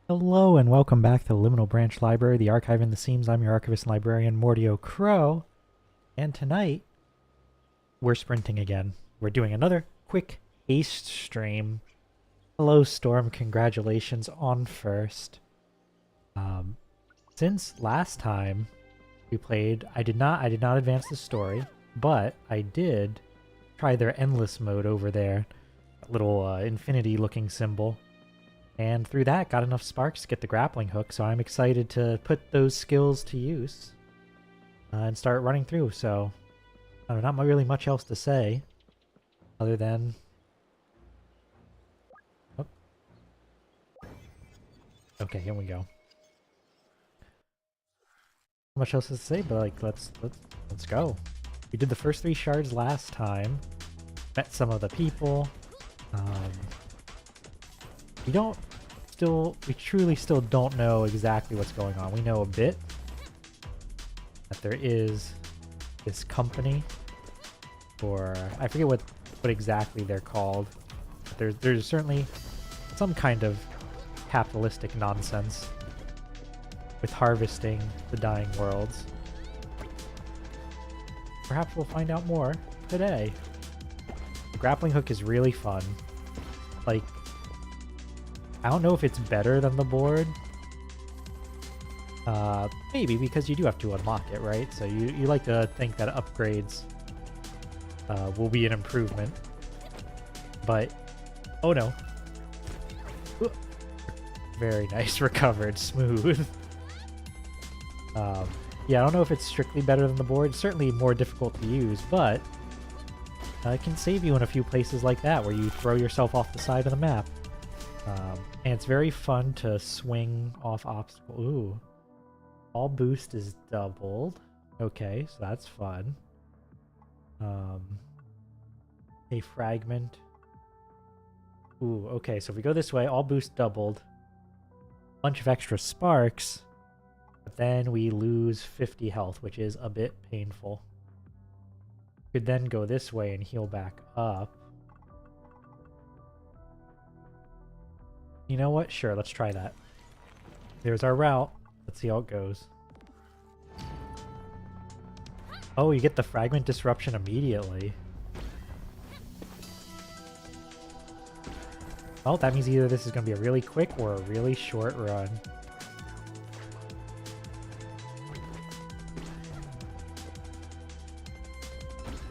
Hello and welcome back to the Liminal Branch Library, the archive in the seams. I'm your archivist and librarian, Mordio Crow. And tonight, we're sprinting again. We're doing another quick Haste stream. Hello, Storm. Congratulations on first. Since last time we played, I did not advance the story, but I did try their endless mode over there. That little infinity-looking symbol. And through that, got enough sparks to get the grappling hook, so I'm excited to put those skills to use and start running through. So, not really much else to say other than... Oh. Okay, here we go. Not much else to say, but like, let's go. We did the first 3 shards last time, met some of the people. We truly still don't know exactly what's going on. We know a bit that there is this company, or I forget what exactly they're called. But there's certainly some kind of capitalistic nonsense with harvesting the dying worlds. Perhaps we'll find out more today. The grappling hook is really fun. Like, I don't know if it's better than the board. Maybe, because you do have to unlock it, right? So you like to think that upgrades will be an improvement. But, oh no. Ooh. Very nice, recovered, smooth. Yeah, I don't know if it's strictly better than the board. It's certainly more difficult to use, but it can save you in a few places like that, where you throw yourself off the side of the map. And it's very fun to swing off obstacles. Ooh. All boost is doubled. Okay, so that's fun. A fragment. Ooh, okay, so if we go this way, all boost doubled. Bunch of extra sparks. But then we lose 50 health, which is a bit painful. Could then go this way and heal back up. You know what? Sure, let's try that. There's our route. Let's see how it goes. Oh, you get the fragment disruption immediately. Well, that means either this is going to be a really quick or a really short run.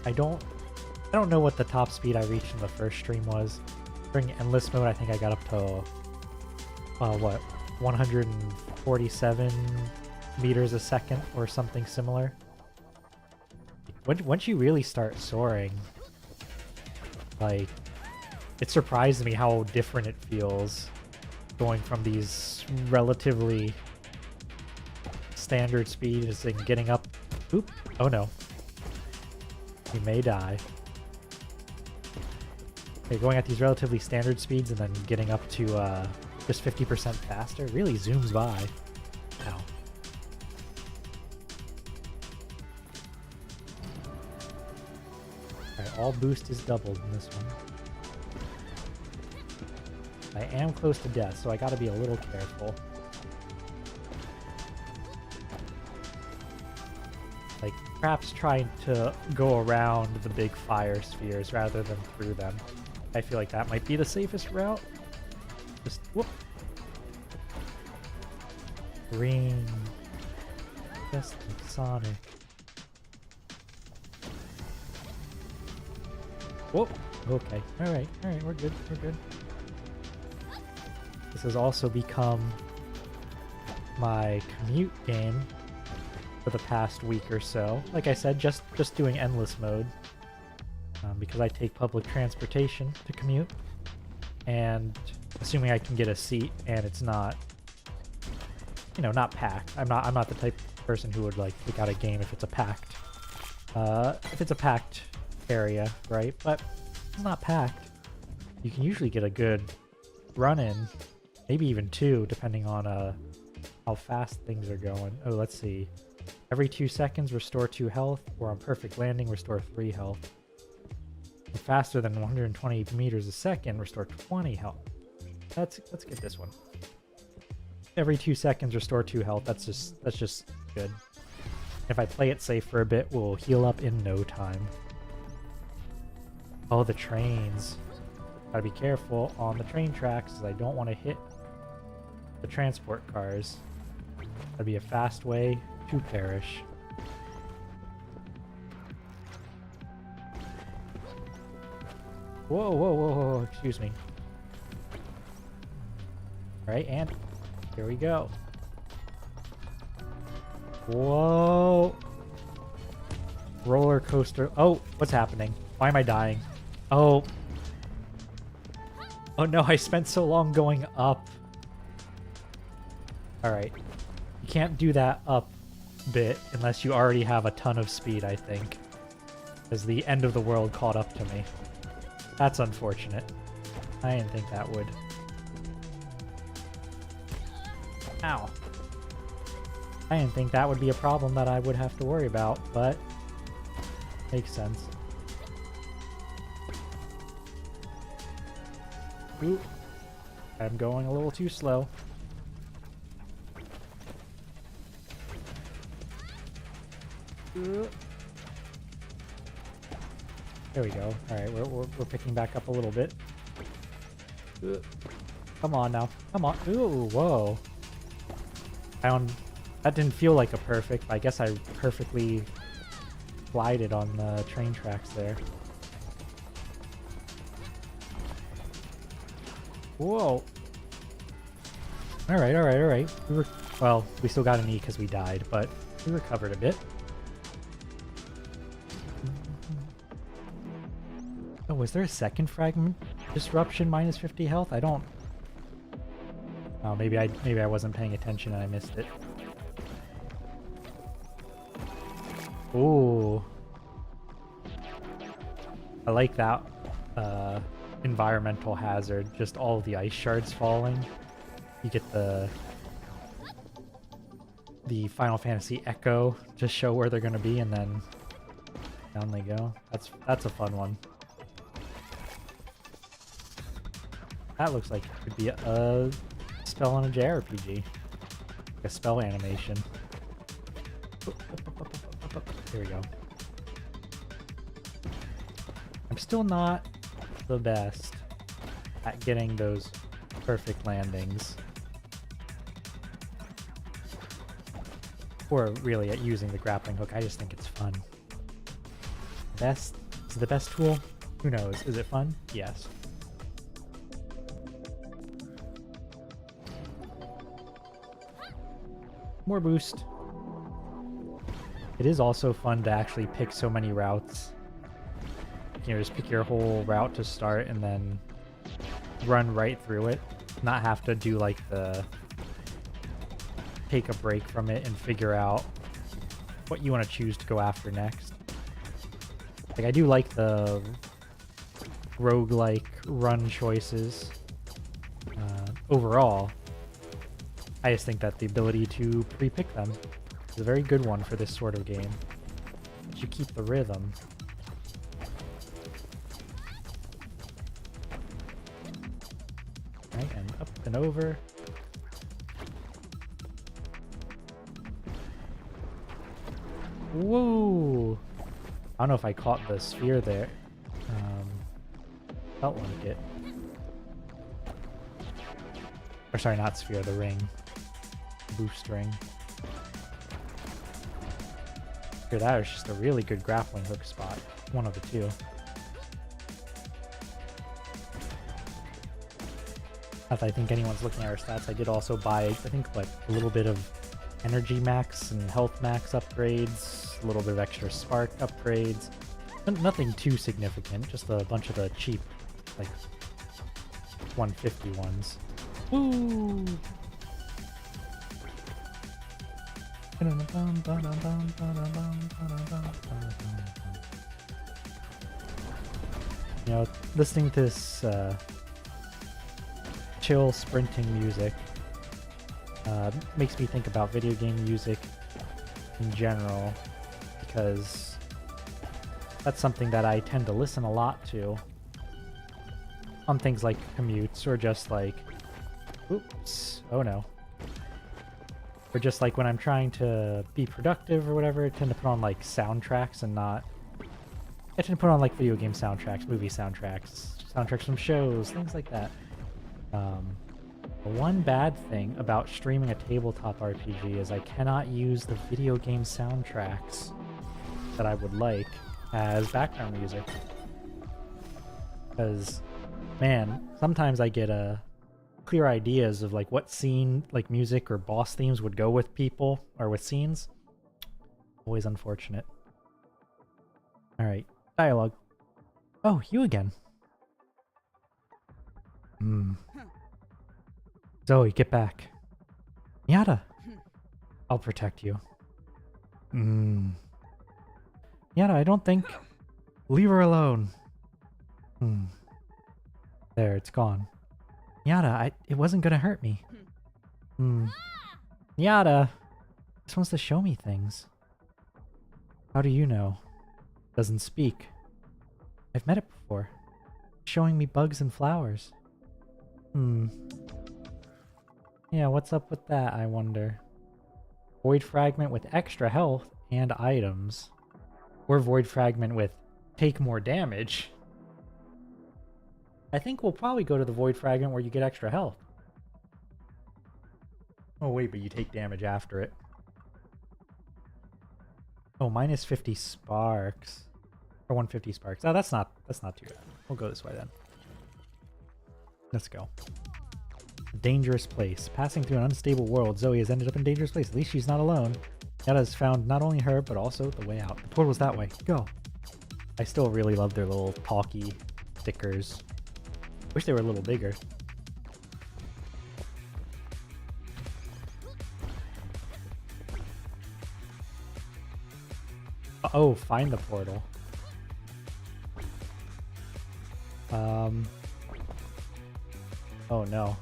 I don't know what the top speed I reached in the first stream was. During endless mode, I think I got up to what, 147 meters a second or something similar. Once you really start soaring, like, it surprised me how different it feels going from these relatively standard speeds and getting up. Oop! Oh no. You may die. Okay, going at these relatively standard speeds and then getting up to just 50% faster really zooms by. Ow. Alright, all boost is doubled in this one. I am close to death, so I gotta be a little careful. Like, perhaps trying to go around the big fire spheres rather than through them. I feel like that might be the safest route. Just whoop. Green. Just like Sonic. Whoop. Okay. Alright, we're good, we're good. This has also become my commute game for the past week or so. Like I said, just doing endless mode. Because I take public transportation to commute. And assuming I can get a seat and it's not, you know, not packed. I'm not the type of person who would like take out a game if it's a packed area, right? But it's not packed. You can usually get a good run in, maybe even 2, depending on how fast things are going. Oh, let's see. Every 2 seconds, restore 2 health, or on perfect landing, restore 3 health. Faster than 120 meters a second, restore 20 health. Let's get this one. every 2 seconds restore 2 health. That's just good. If I play it safe for a bit, we'll heal up in no time. Oh, the trains. Gotta be careful on the train tracks, as I don't want to hit the transport cars. That'd be a fast way to perish. Whoa, whoa, whoa, whoa, excuse me. Alright, and here we go. Whoa! Roller coaster. Oh, what's happening? Why am I dying? Oh. Oh no, I spent so long going up. Alright. You can't do that up bit unless you already have a ton of speed, I think. Because the end of the world caught up to me. That's unfortunate. I didn't think that would. Ow. I didn't think that would be a problem that I would have to worry about, but makes sense. Ooh. I'm going a little too slow. Ooh. There we go. Alright, we're picking back up a little bit. Ooh. Come on now. Come on. Ooh, whoa. That didn't feel like a perfect. I guess I perfectly glided on the train tracks there. Whoa. Alright, alright, alright. Well, we still got an E because we died, but we recovered a bit. Oh, was there a second fragment disruption minus 50 health? I don't... Oh, maybe I wasn't paying attention and I missed it. Ooh. I like that environmental hazard. Just all of the ice shards falling. You get the Final Fantasy echo to show where they're gonna be, and then down they go. That's a fun one. That looks like it could be a spell in a JRPG. Like a spell animation. Here we go. I'm still not the best at getting those perfect landings. Or really at using the grappling hook. I just think it's fun. Is it the best tool? Who knows? Is it fun? Yes. More boost. It is also fun to actually pick so many routes. You know, just pick your whole route to start and then run right through it. Not have to do like the take a break from it and figure out what you want to choose to go after next. Like, I do like the roguelike run choices overall. I just think that the ability to pre-pick them is a very good one for this sort of game. You keep the rhythm. Right, and up and over. Whoa! I don't know if I caught the sphere there. Felt like it. Or sorry, not sphere, the ring. Boost ring. Here, that is just a really good grappling hook spot. One of the two. Not that I think anyone's looking at our stats. I did also buy, I think, like a little bit of energy max and health max upgrades, a little bit of extra spark upgrades. Nothing too significant, just a bunch of the cheap, like 150 ones. Woo! You know, listening to this chill sprinting music makes me think about video game music in general, because that's something that I tend to listen a lot to on things like commutes or just like, oops, oh no, Or just like when I'm trying to be productive or whatever, I tend to put on like soundtracks and not... I tend to put on like video game soundtracks, movie soundtracks, soundtracks from shows, things like that. The one bad thing about streaming a tabletop RPG is I cannot use the video game soundtracks that I would like as background music. Because, man, sometimes I get clear ideas of like what scene, like music or boss themes would go with people or with scenes. Always unfortunate. Alright, dialogue. Oh, you again. Zoe, get back. Miata. I'll protect you. Miata, I don't think... Leave her alone. There, it's gone. Miata, it wasn't gonna hurt me. Miata! This wants to show me things. How do you know? Doesn't speak. I've met it before. Showing me bugs and flowers. Yeah, what's up with that, I wonder? Void Fragment with extra health and items. Or Void Fragment with take more damage. I think we'll probably go to the Void Fragment where you get extra health. Oh wait, but you take damage after it. Oh, minus 50 sparks. Or 150 sparks. Oh, that's not too bad. We'll go this way then. Let's go. Dangerous place. Passing through an unstable world, Zoe has ended up in a dangerous place. At least she's not alone. Yada has found not only her, but also the way out. The portal's that way. Go. I still really love their little talky stickers. Wish they were a little bigger. Oh, find the portal. Oh no.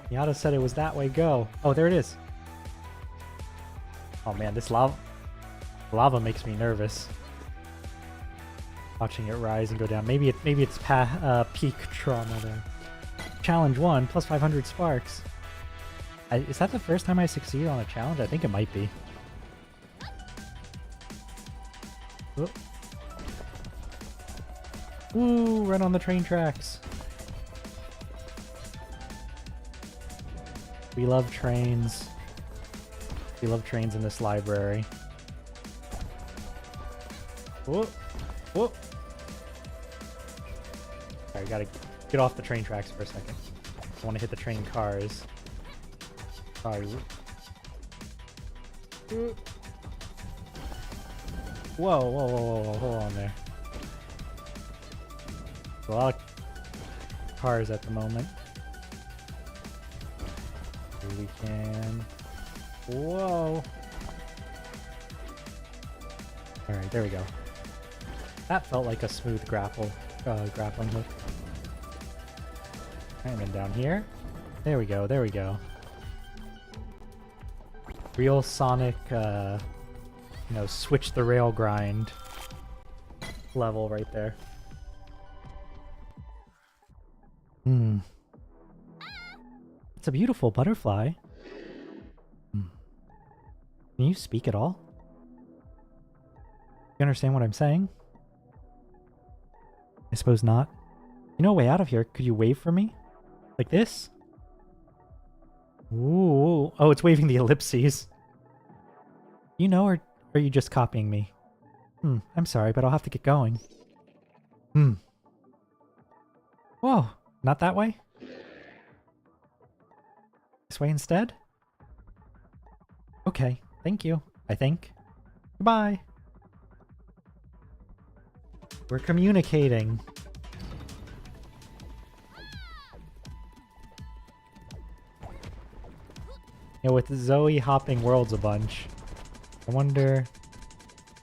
Yada said it was that way, go. Oh, there it is. Oh man, this lava makes me nervous. Watching it rise and go down. Maybe it's peak trauma there. Challenge 1, plus 500 sparks. Is that the first time I succeed on a challenge? I think it might be. Oh. Ooh, run on the train tracks. We love trains. We love trains in this library. Whoa. Whoa. Alright, gotta get off the train tracks for a second. I want to hit the train cars. Sorry. Whoa, whoa, whoa, whoa, whoa, hold on there. A lot of cars at the moment. Here we can... Whoa! Alright, there we go. That felt like a smooth grappling hook. And then down here. There we go, there we go. Real Sonic, you know, switch the rail grind level right there. It's a beautiful butterfly. Can you speak at all? You understand what I'm saying? I suppose not. You know a way out of here. Could you wave for me? Like this? Ooh. Oh, it's waving the ellipses. You know, or are you just copying me? I'm sorry, but I'll have to get going. Whoa, not that way? This way instead? Okay, thank you, I think. Goodbye. We're communicating. You know, with Zoe hopping worlds a bunch, I wonder...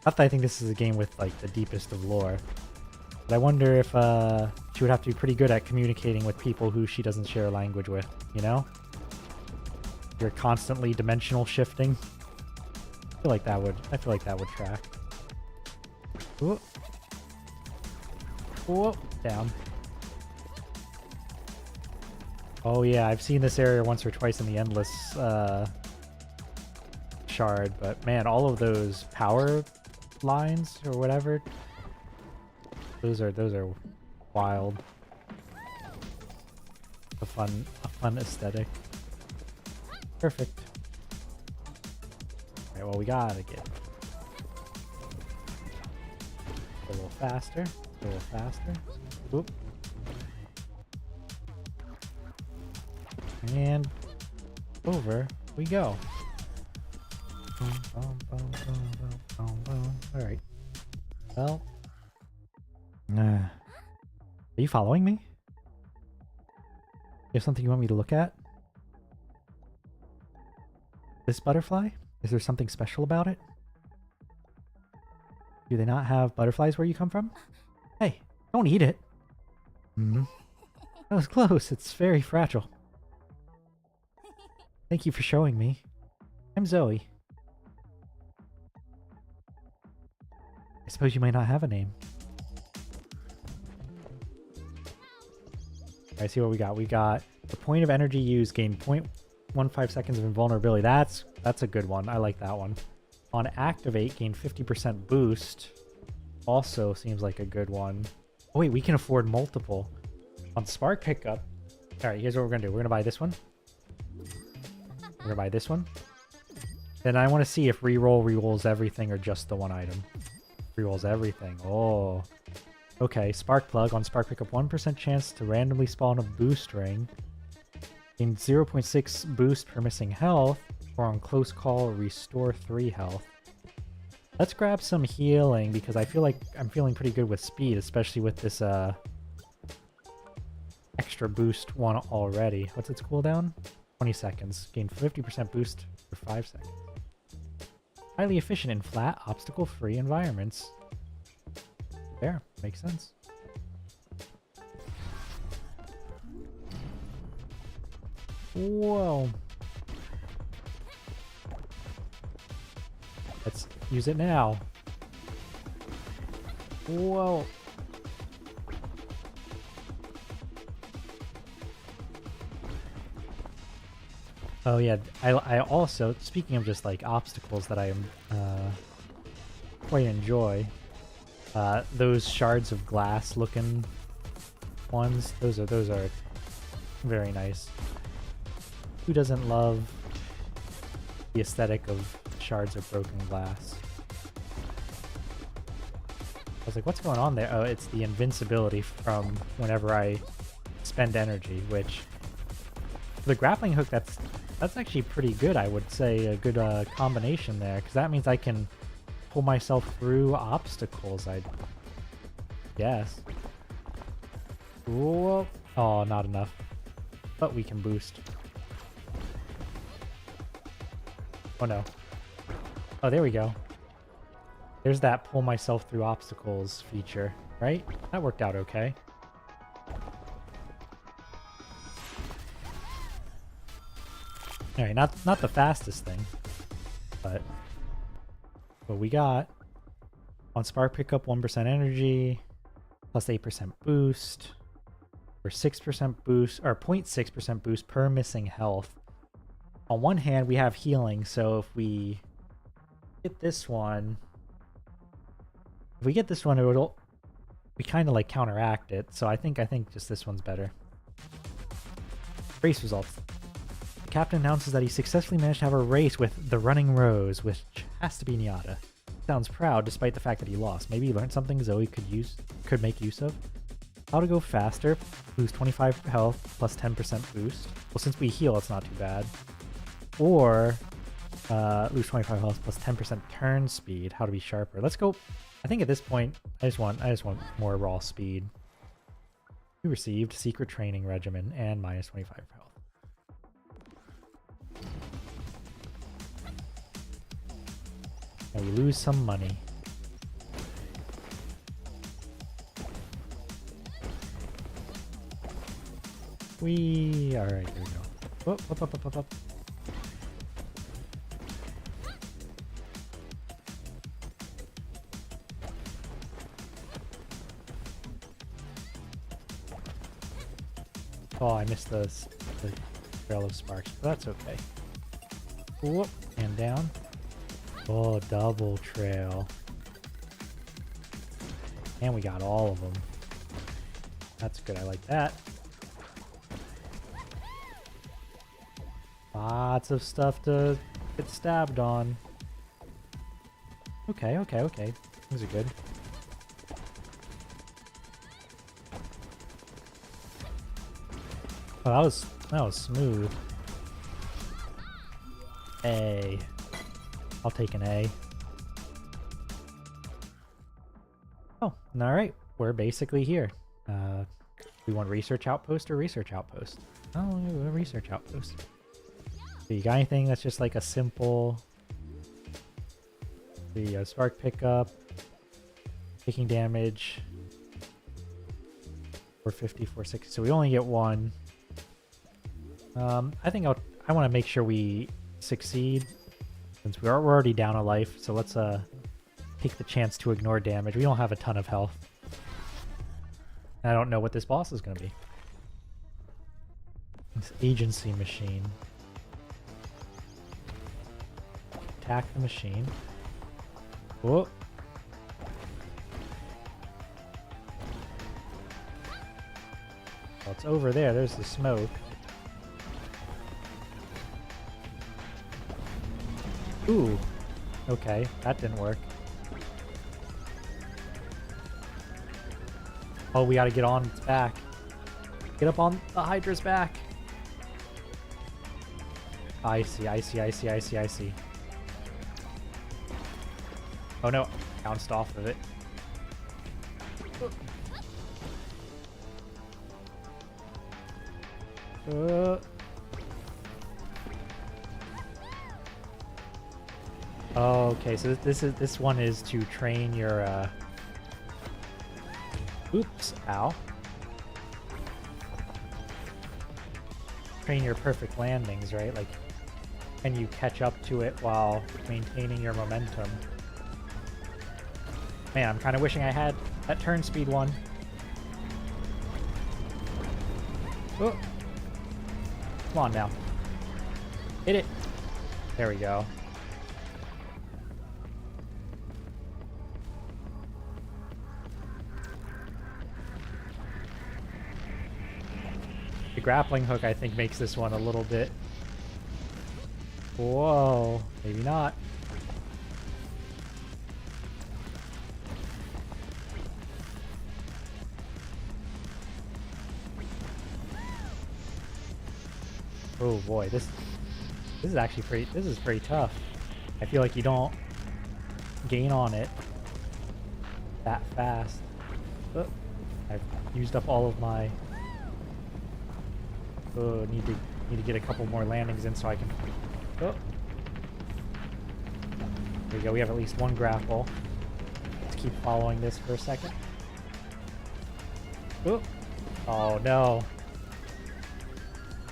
Not that I think this is a game with, like, the deepest of lore, but I wonder if she would have to be pretty good at communicating with people who she doesn't share a language with, you know? You're constantly dimensional shifting. I feel like that would track. Whoop. Whoop. Down. Oh yeah, I've seen this area once or twice in the Endless shard, but man, all of those power lines or whatever, those are wild. A fun aesthetic. Perfect. Alright, well we gotta get a little faster, a little faster. Oop. And over we go. Alright. Well. Are you following me? You have something you want me to look at? This butterfly? Is there something special about it? Do they not have butterflies where you come from? Hey, don't eat it. Hmm. That was close. It's very fragile. Thank you for showing me. I'm Zoe. I suppose you might not have a name. I see what we got. We got the point of energy used gain 0.15 seconds of invulnerability. That's a good one. I like that one. On activate, gain 50% boost. Also seems like a good one. Oh wait, we can afford multiple. On spark pickup. Alright, here's what we're gonna do. We're gonna buy this one. We're gonna buy this one. Then I want to see if reroll rerolls everything or just the one item. Rerolls everything. Oh. Okay, spark plug. On spark pickup, 1% chance to randomly spawn a boost ring. Gain 0.6 boost per missing health. Or on close call, restore 3 health. Let's grab some healing because I feel like I'm feeling pretty good with speed, especially with this extra boost one already. What's its cooldown? 20 seconds. Gain 50% boost for 5 seconds. Highly efficient in flat, obstacle-free environments. Fair. Makes sense. Whoa. Let's use it now. Whoa. Oh yeah, I also, speaking of just like obstacles that I quite enjoy, those shards of glass looking ones, those are very nice. Who doesn't love the aesthetic of shards of broken glass? I was like, what's going on there? Oh, it's the invincibility from whenever I spend energy, which for the grappling hook, that's actually pretty good, I would say. A good combination there, because that means I can pull myself through obstacles, I guess. Whoa. Oh, not enough. But we can boost. Oh no. Oh, there we go. There's that pull myself through obstacles feature, right? That worked out okay. Alright, not the fastest thing, but what we got. On spark pickup, 1% energy, plus 8% boost, or 6% boost, or 0.6% boost per missing health. On one hand, we have healing, so if we get this one, we kind of like counteract it. So I think just this one's better. Race results. The captain announces that he successfully managed to have a race with the Running Rose, which has to be Nyata. Sounds proud despite the fact that he lost. Maybe he learned something Zoe could make use of. How to go faster, lose 25 health plus 10% boost. Well, since we heal, it's not too bad. Or lose 25 health plus 10% turn speed. How to be sharper. Let's go. I think at this point, I just want more raw speed. We received secret training regimen and minus 25 health. Now we lose some money. Alright, here we go. Whoop, up. Oh, I missed those. the trail of sparks, but that's okay. Whoop, and down. Oh, double trail. And we got all of them. That's good, I like that. Lots of stuff to get stabbed on. Okay, okay, okay. Things are good. Oh, that was smooth. A. I'll take an A. Oh, alright. We're basically here. We want research outpost or research outpost? Oh, a research outpost. So you got anything that's just like a simple... The spark pickup, taking damage, 450, 460. So we only get one. I think I want to make sure we succeed since we're already down a life. So let's take the chance to ignore damage. We don't have a ton of health. I don't know what this boss is going to be. This agency machine. Attack the machine. Whoa. Well, it's over there. There's the smoke. Ooh. Okay, that didn't work. Oh, we gotta get on its back. Get up on the Hydra's back. I see, I see, I see, I see, I see. Oh no, bounced off of it. Okay, so this one is to train your oops, ow. Train your perfect landings, right? Like, can you catch up to it while maintaining your momentum? Man, I'm kind of wishing I had that turn speed one. Oh. Come on now. Hit it. There we go. The grappling hook, I think, makes this one a little bit... Whoa. Maybe not. Oh boy, this is actually pretty tough. I feel like you don't gain on it that fast. Oh, I've used up all of my... Oh, need to get a couple more landings in so I can... Oh. There we go, we have at least one grapple. Let's keep following this for a second. Oh, oh no.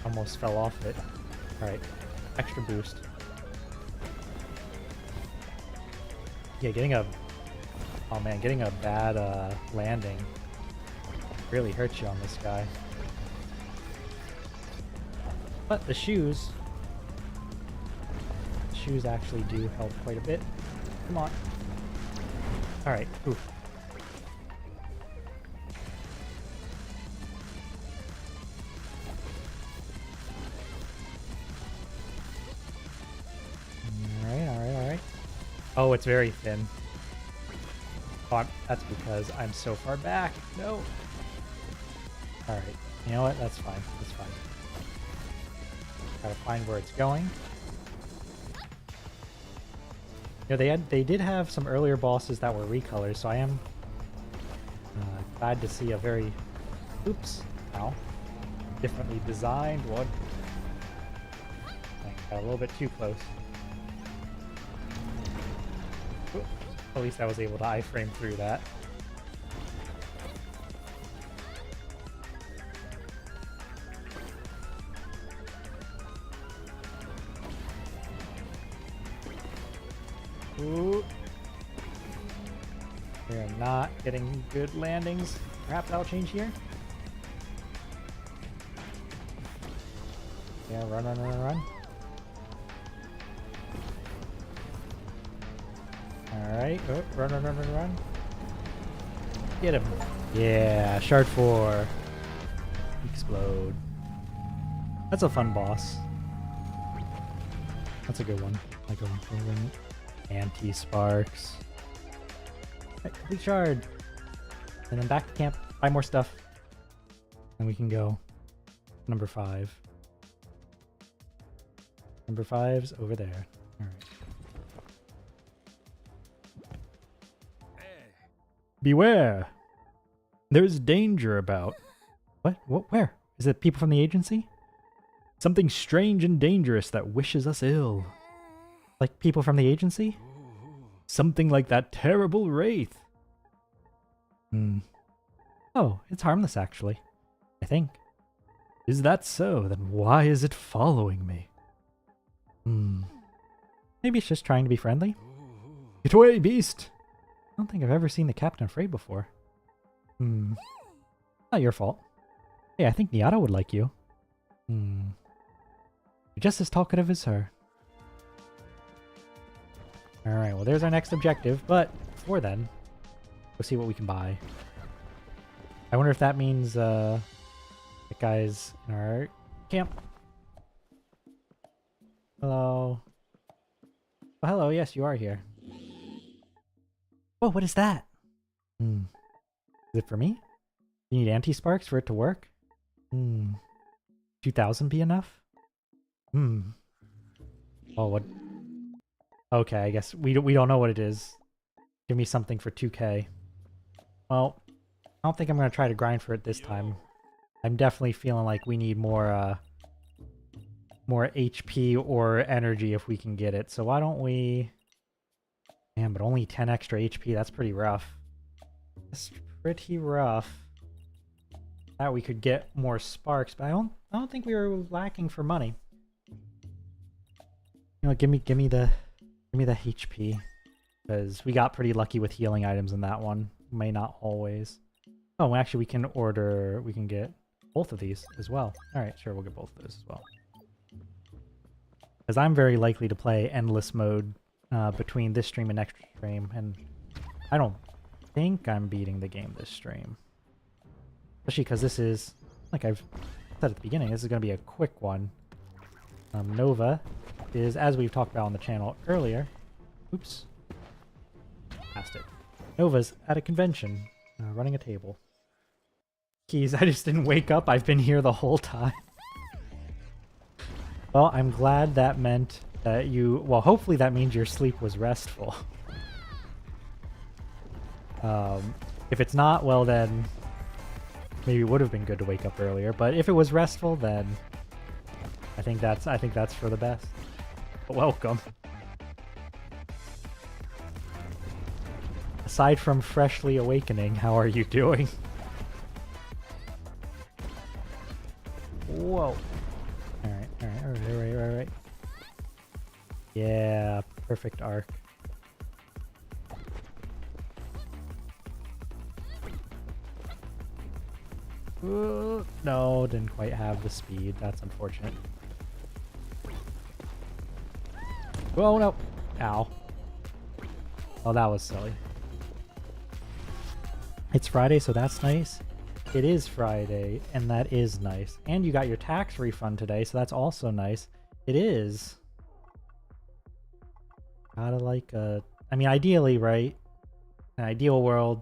Almost fell off it. Alright, extra boost. Yeah, getting a... Oh man, getting a bad landing really hurts you on this guy. But the shoes actually do help quite a bit. Come on. Alright, oof. Oh, it's very thin. Oh, that's because I'm so far back. No. Alright. You know what? That's fine. That's fine. Gotta find where it's going. You know, they did have some earlier bosses that were recolors, so I am glad to see a very... Oops. Ow. Differently designed one. I got a little bit too close. At least I was able to iframe through that. Ooh. We are not getting good landings. Perhaps that'll change here. Yeah, run. Alright, oh, run. Get him. Yeah, shard 4. Explode. That's a fun boss. That's a good one. Like a antisparks. Right, complete shard. And then back to camp. Buy more stuff. And we can go. Number 5. Number 5's over there. Alright. Beware! There's danger about. What? Where? Is it people from the agency? Something strange and dangerous that wishes us ill. Like people from the agency? Something like that terrible wraith. Oh, it's harmless actually. I think. Is that so? Then why is it following me? Maybe it's just trying to be friendly? Get away, beast! I don't think I've ever seen the captain afraid before. Not your fault. Hey, I think Niata would like you. You're just as talkative as her. Alright, well there's our next objective, but before then, we'll see what we can buy. I wonder if that means that guy's in our camp. Hello. Oh, hello, yes, you are here. Oh, what is that? Is it for me? You need antisparks for it to work? 2,000 be enough? Oh, what? Okay, I guess we don't know what it is. Give me something for 2k. Well, I don't think I'm going to try to grind for it this time. I'm definitely feeling like we need more HP or energy if we can get it. So why don't we... Man, but only 10 extra HP. That's pretty rough. That's pretty rough. That we could get more sparks, but I don't think we were lacking for money. You know, give me the HP, because we got pretty lucky with healing items in that one. May not always. Oh, actually, we can get both of these as well. All right, sure, we'll get both of those as well. Because I'm very likely to play endless mode between this stream and next stream, and I don't think I'm beating the game this stream. Especially because this is, like I've said at the beginning, this is going to be a quick one. Nova is, as we've talked about on the channel earlier, oops, passed it. Nova's at a convention, running a table. Keys, I just didn't wake up. I've been here the whole time. Well, I'm glad that meant that you... Well, hopefully that means your sleep was restful. If it's not, well then... Maybe it would have been good to wake up earlier, but if it was restful, then... I think that's for the best. But welcome. Aside from freshly awakening, how are you doing? Whoa. Alright. Yeah, perfect arc. Ooh, no, didn't quite have the speed. That's unfortunate. Oh no. Ow. Oh, that was silly. It's Friday, so that's nice. It is Friday, and that is nice. And you got your tax refund today, so that's also nice. It is. Gotta like I mean, ideally, right? In an ideal world,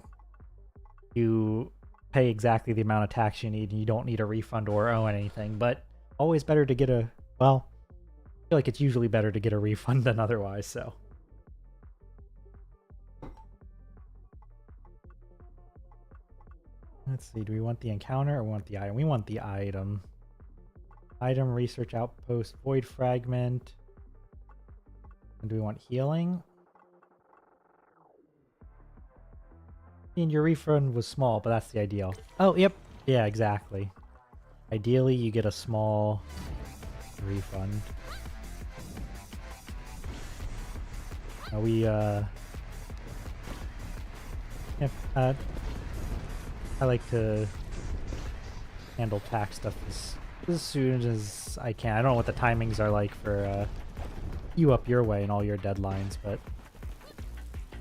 you pay exactly the amount of tax you need, and you don't need a refund or owe anything. But always better to get a... Well, I feel like it's usually better to get a refund than otherwise, so... Let's see, do we want the encounter or want the item? We want the item. Item, research outpost, void fragment. And do we want healing? I mean, your refund was small, but that's the ideal. Oh, yep. Yeah, exactly. Ideally, you get a small refund. I like to handle tax stuff as as soon as I can. I don't know what the timings are like for you up your way and all your deadlines, but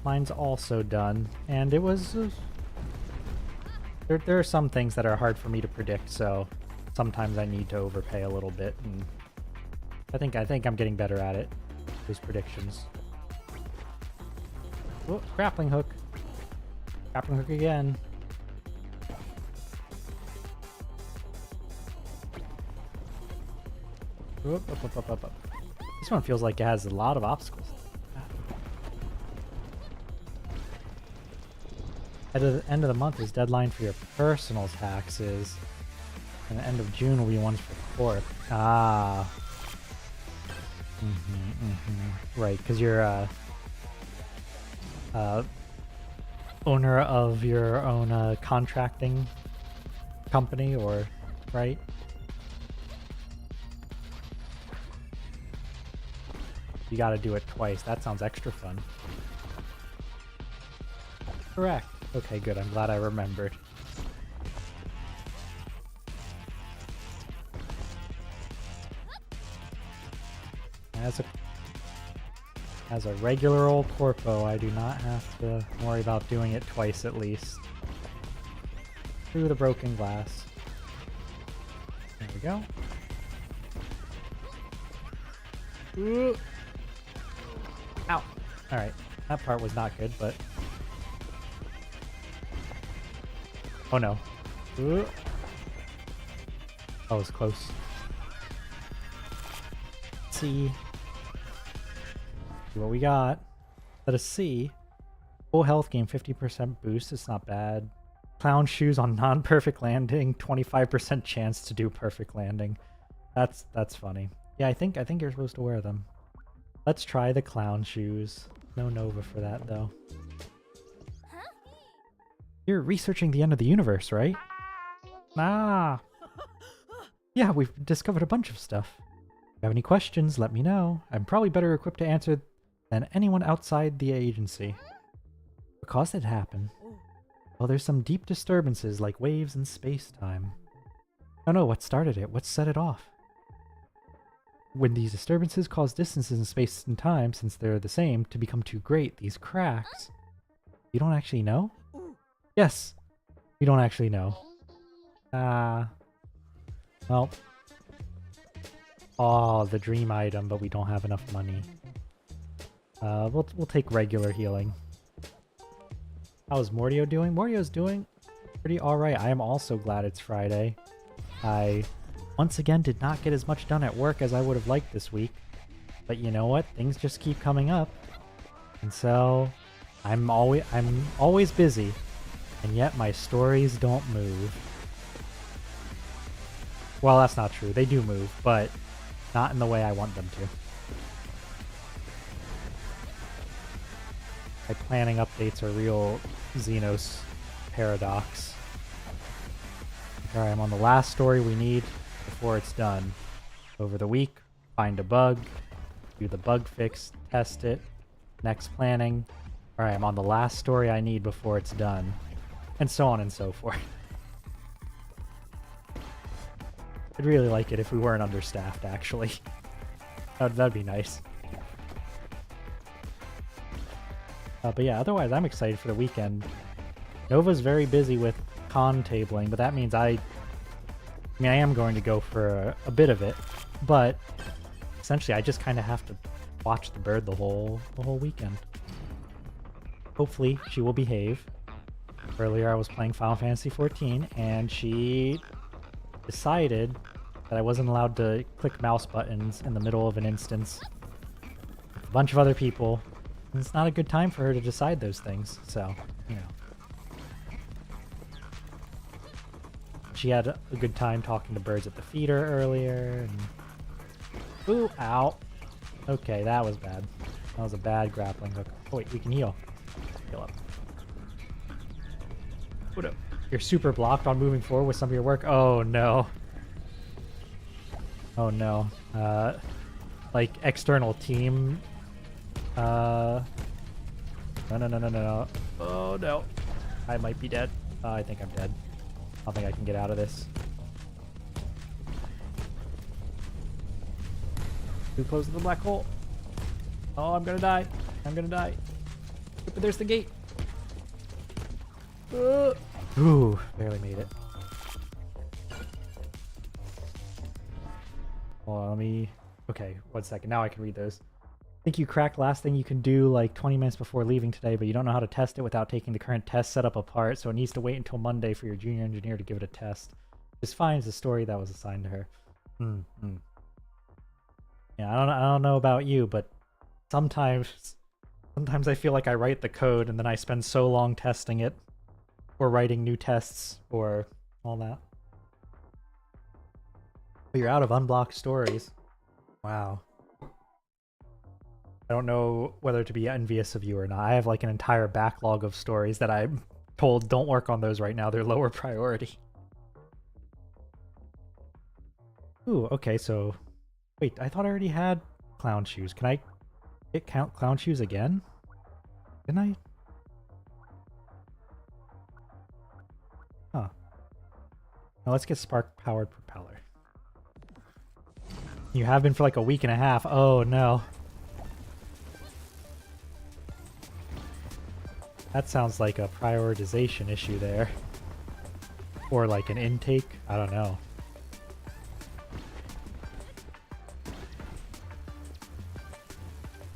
mine's also done. And it was... there are some things that are hard for me to predict, so sometimes I need to overpay a little bit, and I think I'm getting better at it. Those predictions. Oh, grappling hook. Grappling hook again. Up. This one feels like it has a lot of obstacles. At the end of the month is deadline for your personal taxes. And the end of June will be ones for corp. Ah. Right, because you're owner of your own contracting company, or right? You gotta do it twice. That sounds extra fun. Correct. Okay, good. I'm glad I remembered. As a regular old corpo, I do not have to worry about doing it twice at least. Through the broken glass. There we go. Ooh. Ow. Alright. That part was not good, but... oh no. Ooh. That was close. Let's see what we got. Let us see. Full health gain 50% boost. It's not bad. Clown shoes on non-perfect landing. 25% chance to do perfect landing. That's funny. Yeah, I think you're supposed to wear them. Let's try the clown shoes. No Nova for that though. You're researching the end of the universe, right? Ah. Yeah, we've discovered a bunch of stuff. If you have any questions, let me know. I'm probably better equipped to answer than anyone outside the agency. What caused it to happen? Well, there's some deep disturbances like waves in space-time. I don't know what started it. What set it off? When these disturbances cause distances in space and time, since they're the same, to become too great, these cracks... You don't actually know? Yes! We don't actually know. Well... oh, the dream item, but we don't have enough money. We'll take regular healing. How's Mordio doing? Mordio's doing pretty alright. I am also glad it's Friday. I... once again did not get as much done at work as I would have liked this week. But you know what? Things just keep coming up. And so I'm always busy. And yet my stories don't move. Well, that's not true. They do move, but not in the way I want them to. My planning updates are real Xenos paradox. Alright, I'm on the last story we need before it's done. Over the week, find a bug, do the bug fix, test it, next planning. Alright, I'm on the last story I need before it's done. And so on and so forth. I'd really like it if we weren't understaffed, actually. That'd be nice. But yeah, otherwise I'm excited for the weekend. Nova's very busy with con tabling, but that means I am going to go for a bit of it, but essentially I just kind of have to watch the bird the whole weekend. Hopefully she will behave. Earlier I was playing Final Fantasy XIV and she decided that I wasn't allowed to click mouse buttons in the middle of an instance with a bunch of other people. And it's not a good time for her to decide those things, so, you know. She had a good time talking to birds at the feeder earlier, and... ooh, ow. Okay, that was bad. That was a bad grappling hook. Oh wait, we can heal. Heal up. What up? You're super blocked on moving forward with some of your work? Oh no. Oh no. Like, external team... No. Oh no. I might be dead. I think I'm dead. I don't think I can get out of this. Too close to the black hole. Oh, I'm gonna die. I'm gonna die. But there's the gate. Ooh, barely made it. Well, let me... Okay, 1 second. Now I can read those. I think you cracked last thing you can do like 20 minutes before leaving today, but you don't know how to test it without taking the current test setup apart, so it needs to wait until Monday for your junior engineer to give it a test. Just finds the story that was assigned to her. Yeah, I don't know about you, but sometimes I feel like I write the code and then I spend so long testing it, or writing new tests, or all that. But you're out of unblocked stories. Wow. I don't know whether to be envious of you or not. I have like an entire backlog of stories that I'm told don't work on those right now. They're lower priority. Ooh, okay, so... Wait, I thought I already had clown shoes. Can I get clown shoes again? Didn't I? Huh. Now let's get spark-powered propeller. You have been for like a week and a half. Oh, no. That sounds like a prioritization issue there. Or like an intake. I don't know.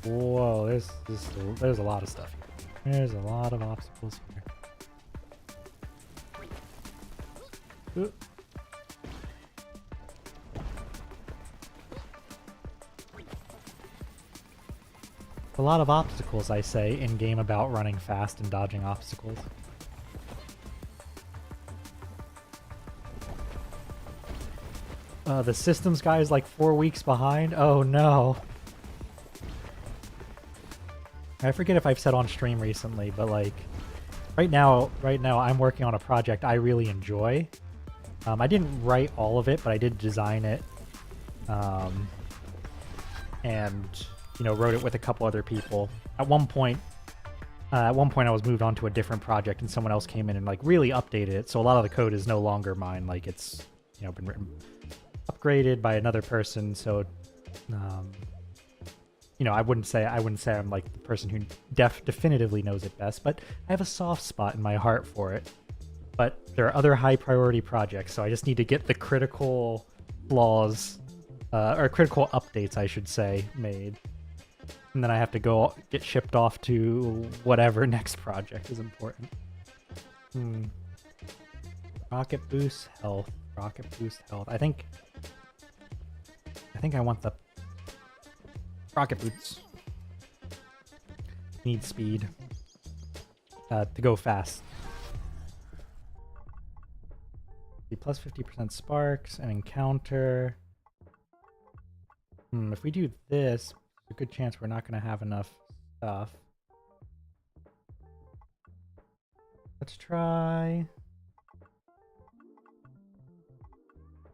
Whoa, there's a lot of stuff here. There's a lot of obstacles here. Ooh. A lot of obstacles, I say, in game about running fast and dodging obstacles. The systems guy is like 4 weeks behind. Oh no. I forget if I've said on stream recently, but like right now I'm working on a project I really enjoy. I didn't write all of it, but I did design it. And you know, wrote it with a couple other people. At one point I was moved on to a different project and someone else came in and like really updated it. So a lot of the code is no longer mine. Like it's, you know, been written, upgraded by another person. So, you know, I wouldn't say I'm like the person who definitively knows it best, but I have a soft spot in my heart for it. But there are other high priority projects, so I just need to get the critical flaws, or critical updates, I should say, made. And then I have to go get shipped off to whatever next project is important. Rocket boost health. Rocket boost health. I think I want the rocket boots. Need speed to go fast. The plus 50% sparks and encounter. If we do this, there's a good chance we're not going to have enough stuff. Let's try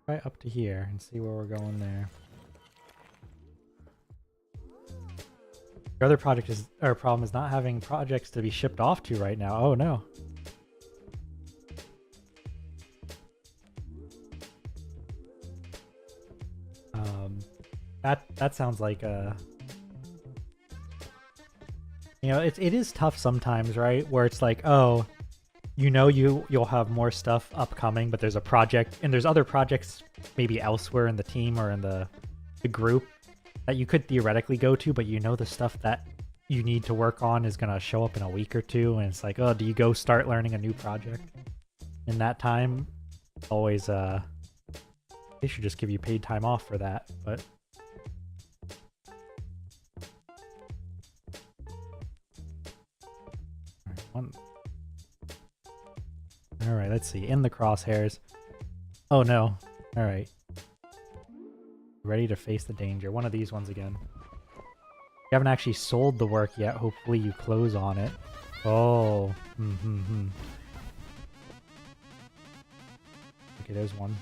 up to here and see where we're going there. The other problem is not having projects to be shipped off to right now. Oh no. That sounds like a... You know, it is tough sometimes, right? Where it's like, oh, you know you'll have more stuff upcoming, but there's a project, and there's other projects maybe elsewhere in the team or in the group that you could theoretically go to, but you know the stuff that you need to work on is going to show up in a week or two, and it's like, oh, do you go start learning a new project in that time? Always, they should just give you paid time off for that, but... Alright, let's see. In the crosshairs. Oh no. Alright. Ready to face the danger. One of these ones again. You haven't actually sold the work yet. Hopefully you close on it. Oh. Okay, there's one.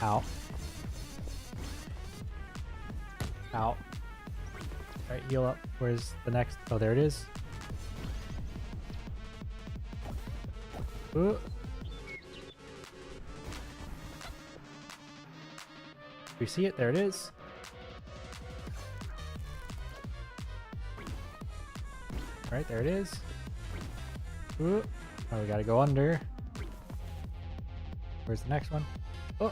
Ow. Ow. Alright, heal up. Where's the next? Oh, there it is. Ooh. You see it? There it is. Right, there it is. Ooh. Oh, we gotta go under. Where's the next one? Oh,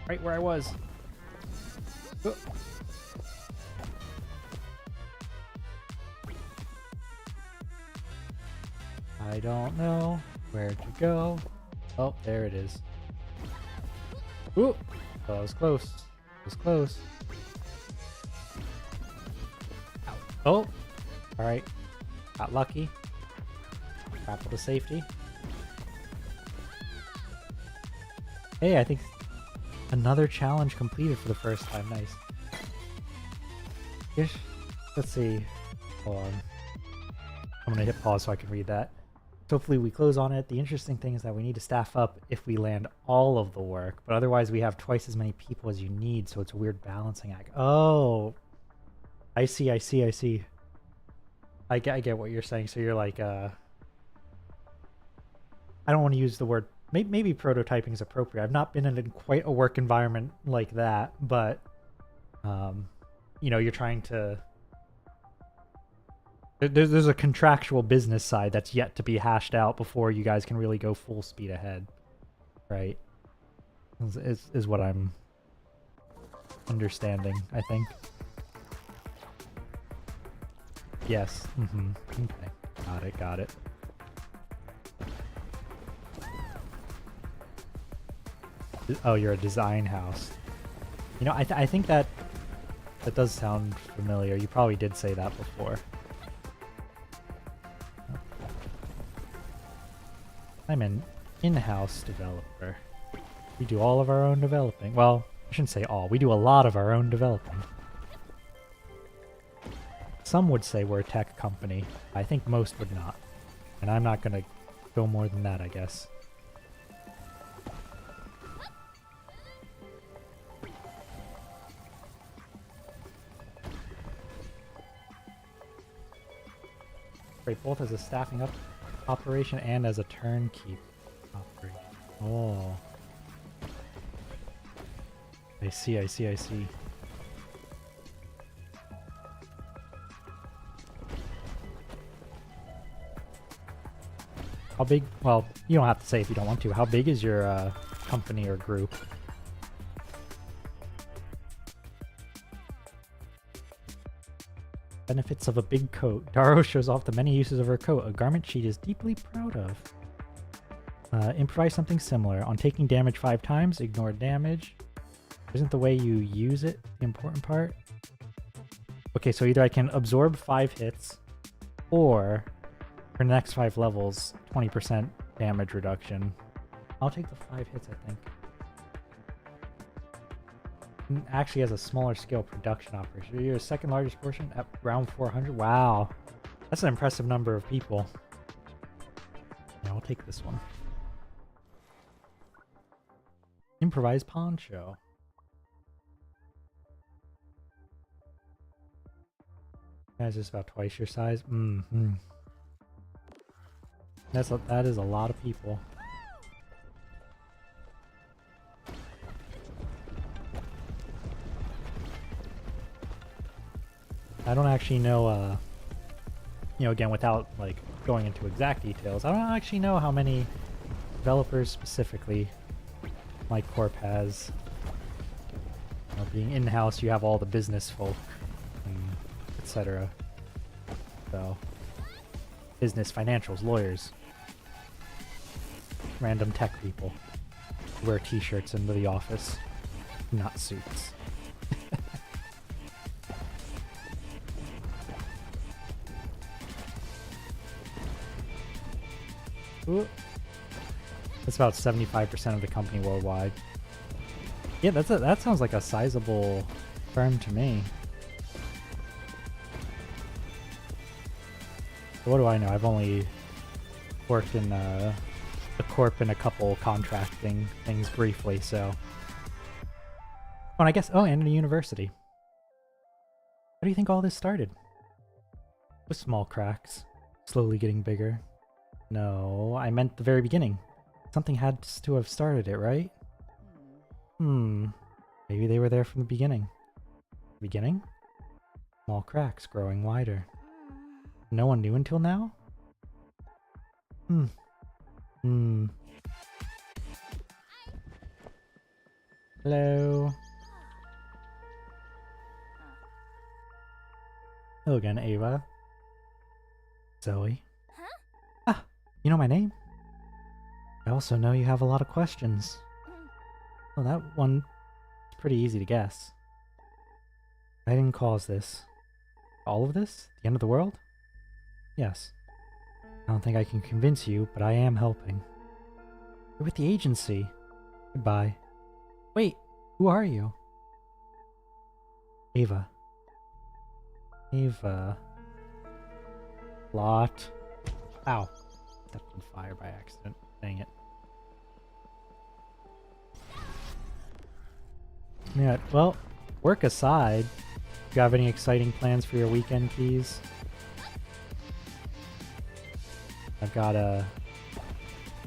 right where I was. Oh. I don't know where to go. Oh, there it is. Ooh, oh, that was close. It was close. Ow. Oh, all right. Got lucky. Grapple to safety. Hey, I think another challenge completed for the first time. Nice. Ish. Let's see. Hold on. I'm gonna hit pause so I can read that. Hopefully we close on it. The interesting thing is that we need to staff up if we land all of the work, but otherwise we have twice as many people as you need, so it's a weird balancing act. Oh, I see. I get what you're saying. So you're like, I don't want to use the word, maybe prototyping is appropriate. I've not been in quite a work environment like that, but, you know, you're trying to, there's a contractual business side that's yet to be hashed out before you guys can really go full speed ahead, right? Is what I'm understanding, I think. Yes. Okay. Got it. Oh, you're a design house. You know, I think that does sound familiar. You probably did say that before. I'm an in-house developer. We do all of our own developing. Well, I shouldn't say all. We do a lot of our own developing. Some would say we're a tech company. I think most would not. And I'm not going to go more than that, I guess. Great, both as a staffing up operation and as a turnkey operation. Oh. I see. How big? Well, you don't have to say if you don't want to. How big is your company or group? Benefits of a big coat. Daro shows off the many uses of her coat, a garment she is deeply proud of. Improvise something similar. On taking damage 5 times, ignore damage. Isn't the way you use it the important part? Okay, so either I can absorb 5 hits, or for the next 5 levels, 20% damage reduction. I'll take the 5 hits, I think. Actually has a smaller scale production operation. You're the second largest portion at round 400. Wow. That's an impressive number of people. Yeah, I'll take this one. Improvised poncho. Guys, just about twice your size. That is a lot of people. I don't actually know, you know, again, without like going into exact details, I don't actually know how many developers specifically my corp has. You know, being in-house, you have all the business folk, etc. So, business, financials, lawyers, random tech people who wear t-shirts into the office, not suits. Ooh. That's about 75% of the company worldwide. Yeah, that sounds like a sizable firm to me. So what do I know? I've only worked in a corp and a couple contracting things briefly, so. Oh, and I guess, and a university. How do you think all this started? With small cracks, slowly getting bigger. No, I meant the very beginning. Something had to have started it, right? Maybe they were there from the beginning. Beginning? Small cracks growing wider. No one knew until now? Hello. Hello again, Ava. Zoe. Ah, you know my name? I also know you have a lot of questions. Well, that one is pretty easy to guess. I didn't cause this. All of this? The end of the world? Yes. I don't think I can convince you, but I am helping. You're with the agency. Goodbye. Wait, who are you? Ava. Ava. Lot. Ow. Stepped on fire by accident. Dang it. Yeah, well, work aside, do you have any exciting plans for your weekend, Keys? I've got a...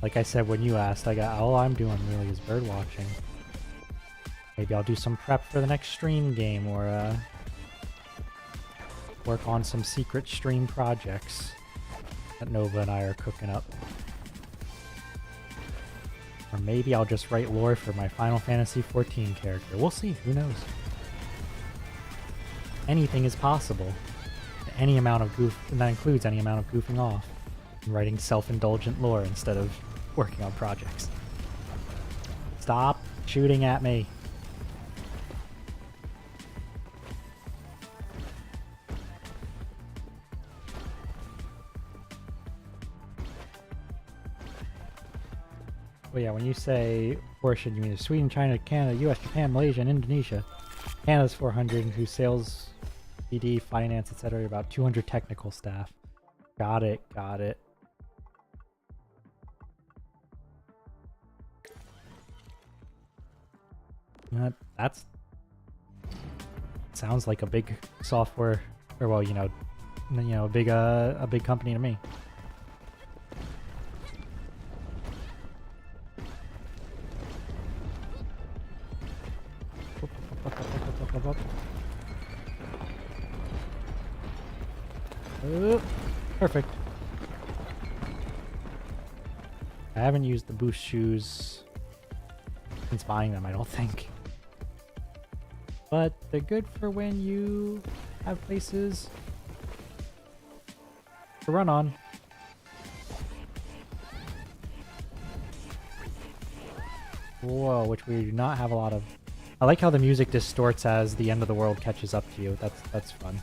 Like I said when you asked, all I'm doing really is bird watching. Maybe I'll do some prep for the next stream game, or work on some secret stream projects that Nova and I are cooking up. Or maybe I'll just write lore for my Final Fantasy XIV character. We'll see, who knows? Anything is possible. Any amount of goof, and that includes any amount of goofing off. And writing self-indulgent lore instead of working on projects. Stop shooting at me. Well, yeah, when you say portion, you mean Sweden, China, Canada, US, Japan, Malaysia, and Indonesia. Canada's 400, whose sales, BD, finance, etc. about 200 technical staff. Got it, got it. That's sounds like a big software, or well, a big company to me. Perfect. I haven't used the boost shoes since buying them, I don't think. But they're good for when you have places to run on. Whoa, which we do not have a lot of. I like how the music distorts as the end of the world catches up to you. That's fun.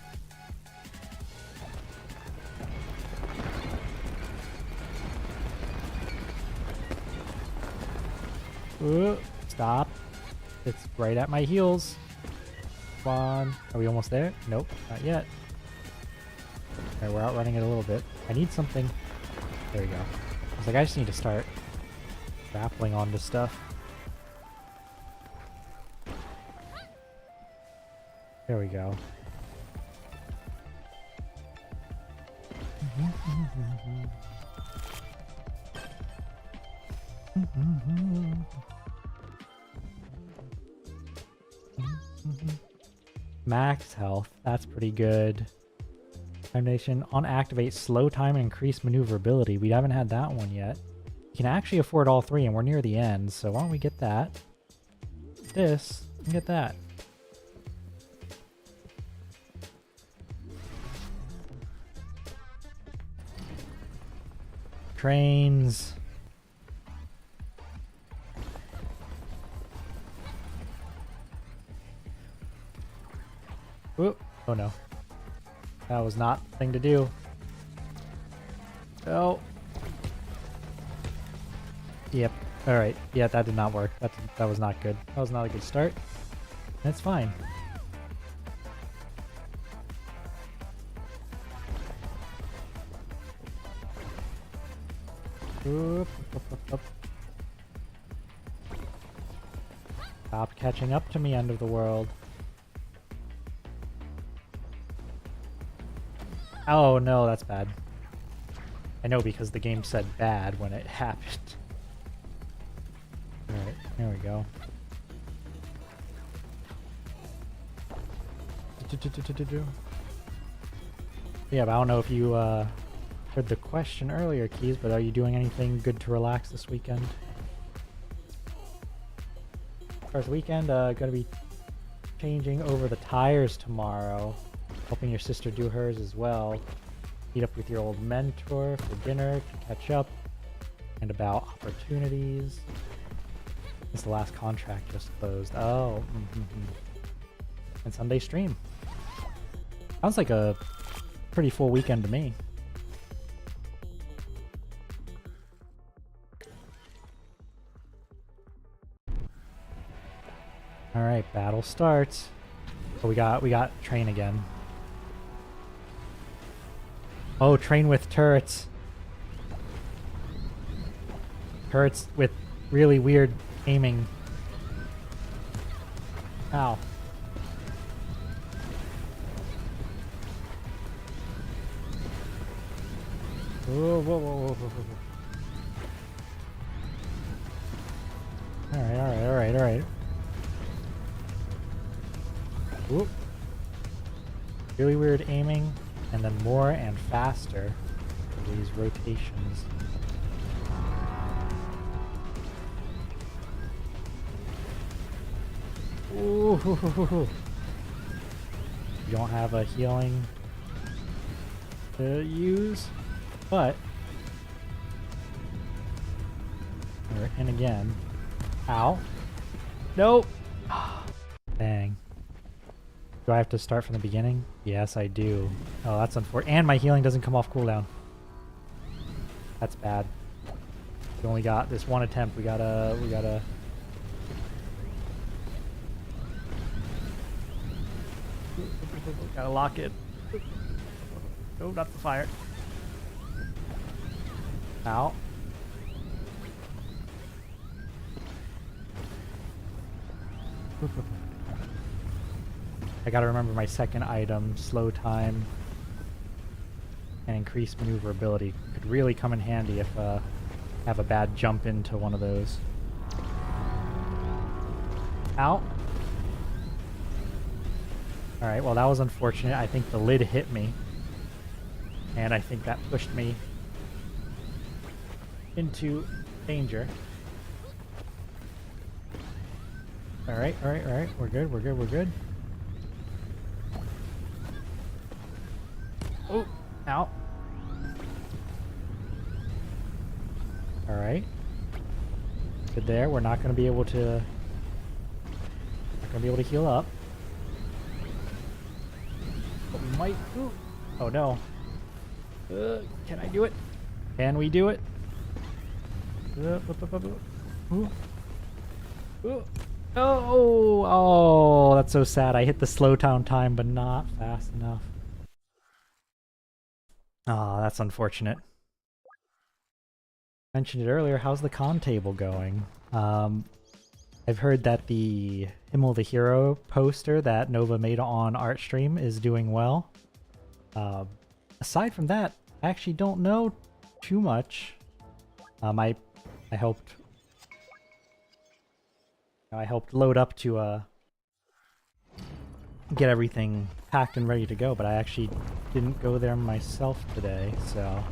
Ooh, stop. It's right at my heels. Come on. Are we almost there? Nope, not yet. Alright, we're outrunning it a little bit. I need something. There we go. I was like, I just need to start grappling onto stuff. There we go. Max health, that's pretty good. Foundation on activate, slow time and increase maneuverability. We haven't had that one yet. You can actually afford all three, and we're near the end, so why don't we get that? This, and get that. Trains. Whoop. Oh no. That was not the thing to do. Oh. Yep. Alright. Yeah, that did not work. That was not good. That was not a good start. That's fine. Oop, up. Stop catching up to me, end of the world. Oh no, that's bad. I know because the game said bad when it happened. Alright, there we go. Yeah, but I don't know if you heard the question earlier, Keys, but are you doing anything good to relax this weekend? First weekend, gonna be changing over the tires tomorrow. Helping your sister do hers as well. Meet up with your old mentor for dinner to catch up and about opportunities. Since the last contract just closed. Oh. And Sunday stream. Sounds like a pretty full weekend to me. All right, battle starts. Oh, we got train again. Oh, train with turrets. Turrets with really weird aiming. Ow. Whoa, whoa, whoa, whoa, whoa, whoa. Alright. Whoop. Really weird aiming, and then more and faster for these rotations. Ooh. You don't have a healing to use, but we're in again. Ow. Nope. Dang. Do I have to start from the beginning? Yes, I do. Oh, that's unfortunate. And my healing doesn't come off cooldown. That's bad. We only got this one attempt. We gotta... Gotta lock it. Oh, not the fire. Ow. I gotta remember my second item, slow time and increased maneuverability. Could really come in handy if I have a bad jump into one of those. Ow. Alright, well that was unfortunate. I think the lid hit me. And I think that pushed me into danger. Alright. We're good. Oh, ow. Alright. Good there. We're not gonna be able to heal up. But we might. Ooh. Oh no. Can I do it? Can we do it? Ooh. Oh, that's so sad. I hit the slow down time, but not fast enough. Oh, that's unfortunate. Mentioned it earlier. How's the con table going? I've heard that the Himmel the Hero poster that Nova made on Artstream is doing well. Aside from that, I actually don't know too much. I helped load up to get everything packed and ready to go, but I actually didn't go there myself today, so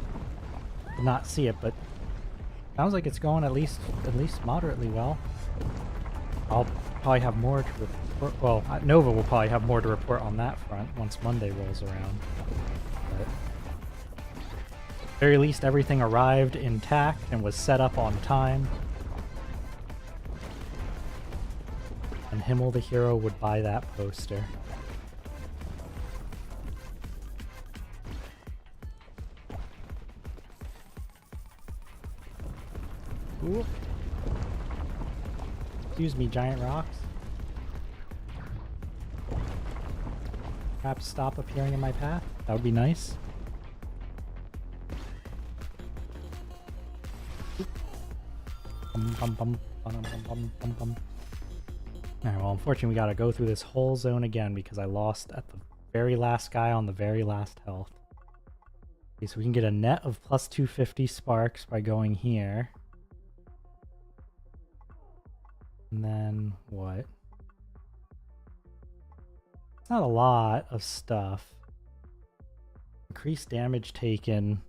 did not see it. But sounds like it's going at least moderately well. I'll probably have more to report. Well, Nova will probably have more to report on that front once Monday rolls around. But at the very least, everything arrived intact and was set up on time. And Himmel the Hero would buy that poster. Ooh. Excuse me, giant rocks. Perhaps stop appearing in my path. That would be nice. Alright, well, unfortunately we gotta go through this whole zone again because I lost at the very last guy on the very last health. Okay, so we can get a net of plus 250 sparks by going here. And then what? Not a lot of stuff. Increased damage taken,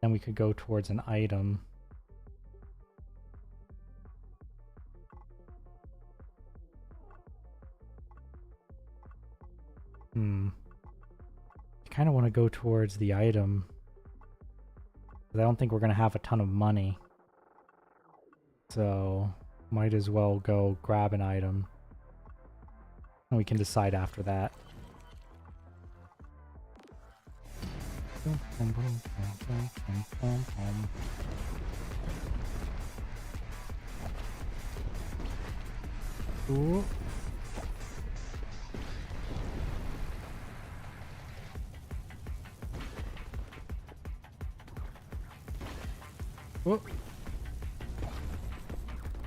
then we could go towards an item. I kind of want to go towards the item. I don't think we're going to have a ton of money. So, might as well go grab an item. And we can decide after that. Ooh. Ooh.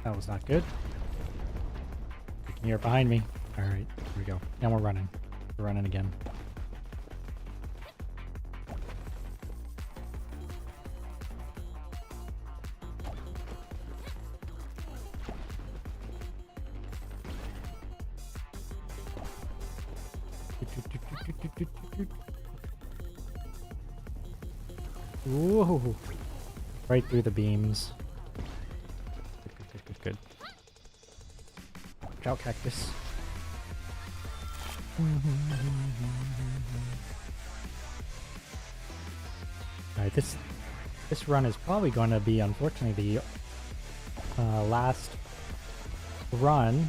That was not good. You can hear it behind me. Alright, here we go. Now we're running. We're running again. Whoa! Right through the beams. Good. Watch out, cactus. Alright, this run is probably going to be, unfortunately, the last run,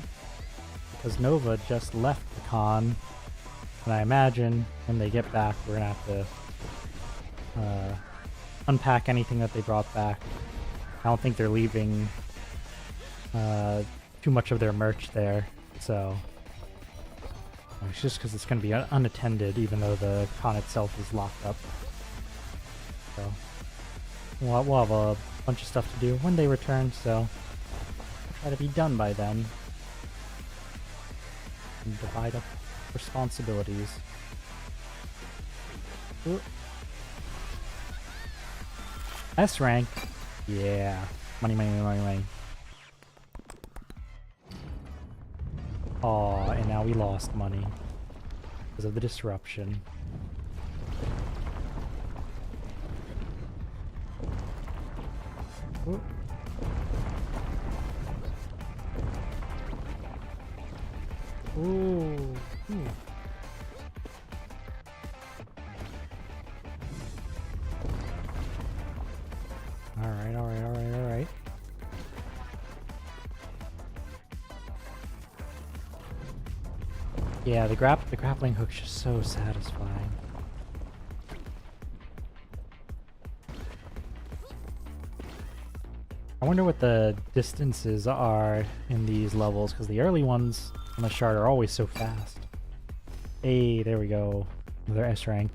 because Nova just left the con, and I imagine when they get back, we're going to have to unpack anything that they brought back. I don't think they're leaving too much of their merch there, so it's just because it's going to be unattended, even though the con itself is locked up. So we'll have a bunch of stuff to do when they return, so we'll try to be done by then and divide up responsibilities. Ooh. S rank. Yeah. Money, money, money, money. Aw, and now we lost money because of the disruption. Ooh. Ooh. Ooh. Alright. Yeah, the grappling hook's just so satisfying. I wonder what the distances are in these levels, because the early ones on the shard are always so fast. Hey, there we go. Another S rank.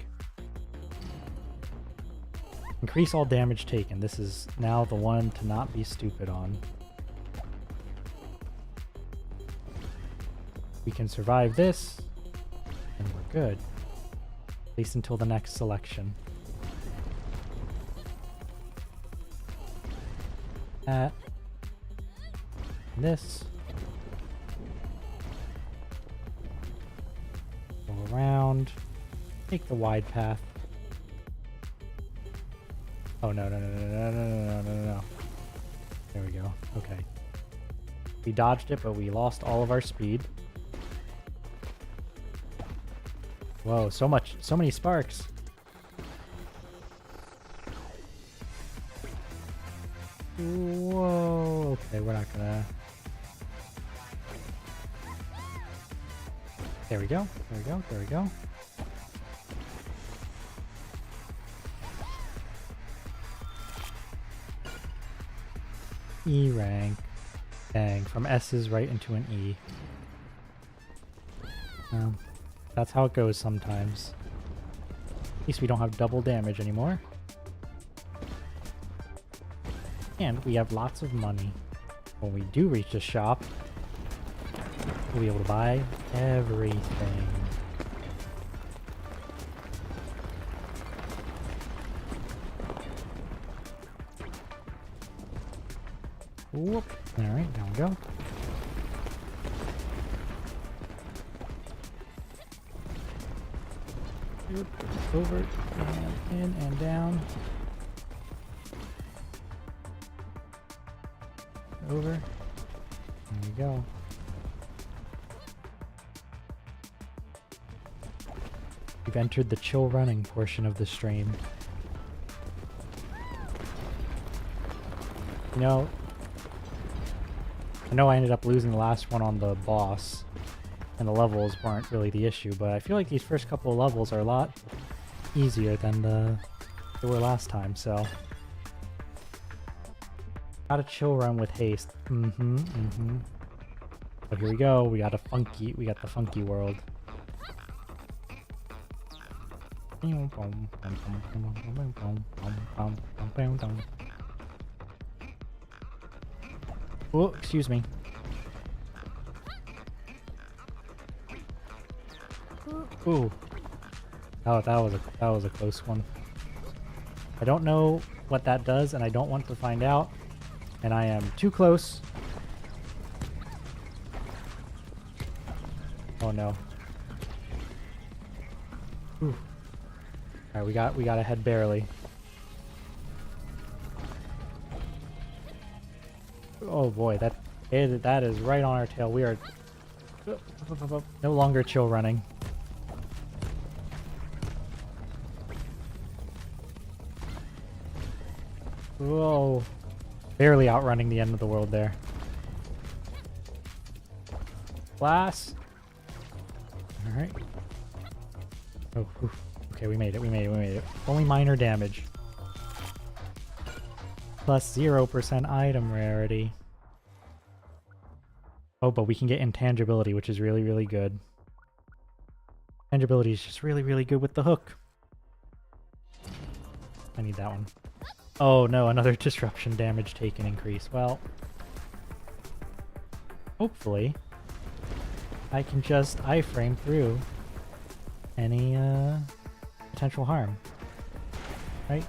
Increase all damage taken. This is now the one to not be stupid on. We can survive this, and we're good. At least until the next selection. That. And this. Go around. Take the wide path. Oh, no. There we go. Okay. We dodged it, but we lost all of our speed. Whoa, so many sparks. Whoa, okay, we're not gonna... There we go. E rank. Dang, from S's right into an E. That's how it goes sometimes. At least we don't have double damage anymore. And we have lots of money. When we do reach the shop, we'll be able to buy everything. Whoop. Alright, down we go. Over and in and down. Over. There we go. We've entered the chill running portion of the stream. You know, I know I ended up losing the last one on the boss, and the levels weren't really the issue, but I feel like these first couple of levels are a lot easier than they were last time, so... Got a chill run with Haste. But here we go, we got the funky world. Oh, excuse me. Ooh. Oh, that was a close one. I don't know what that does, and I don't want to find out. And I am too close. Oh no. Ooh. All right, we got ahead barely. Oh boy, that is right on our tail. We are no longer chill running. Whoa. Barely outrunning the end of the world there. Glass. Alright. Oh, oof. Okay, we made it. Only minor damage. Plus 0% item rarity. Oh, but we can get intangibility, which is really, really good. Intangibility is just really, really good with the hook. I need that one. Oh no, another disruption damage taken increase. Well, hopefully I can just iframe through any potential harm. Right?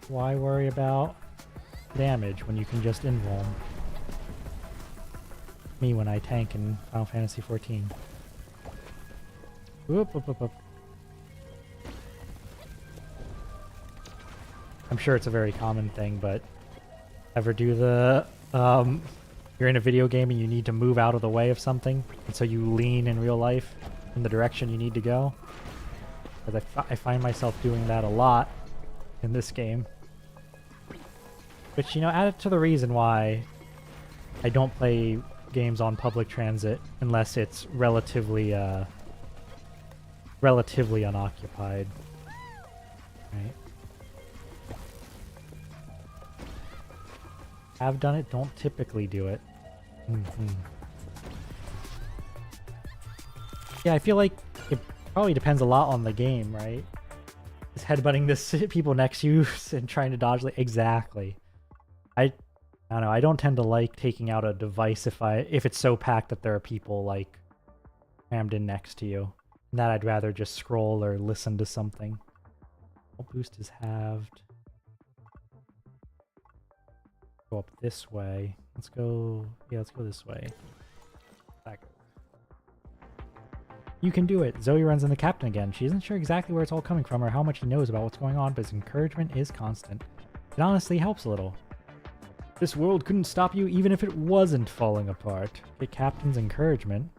Why worry about damage when you can just invuln? Me when I tank in Final Fantasy XIV. Whoop, whoop, whoop, whoop. I'm sure it's a very common thing, but ever do the you're in a video game and you need to move out of the way of something, and so you lean in real life in the direction you need to go? Because I find myself doing that a lot in this game. Which, you know, added to the reason why I don't play games on public transit unless it's relatively unoccupied. Right? Have done it, don't typically do it. Yeah, I feel like it probably depends a lot on the game, right? Just headbutting this people next to you and trying to dodge exactly. I don't know, I don't tend to like taking out a device if it's so packed that there are people like crammed in next to you. And that I'd rather just scroll or listen to something. Boost is halved. Go up this way. Let's go this way. Back. You can do it. Zoe runs in the captain again. She isn't sure exactly where it's all coming from or how much he knows about what's going on, but his encouragement is constant. It honestly helps a little. This world couldn't stop you even if it wasn't falling apart. Get captain's encouragement.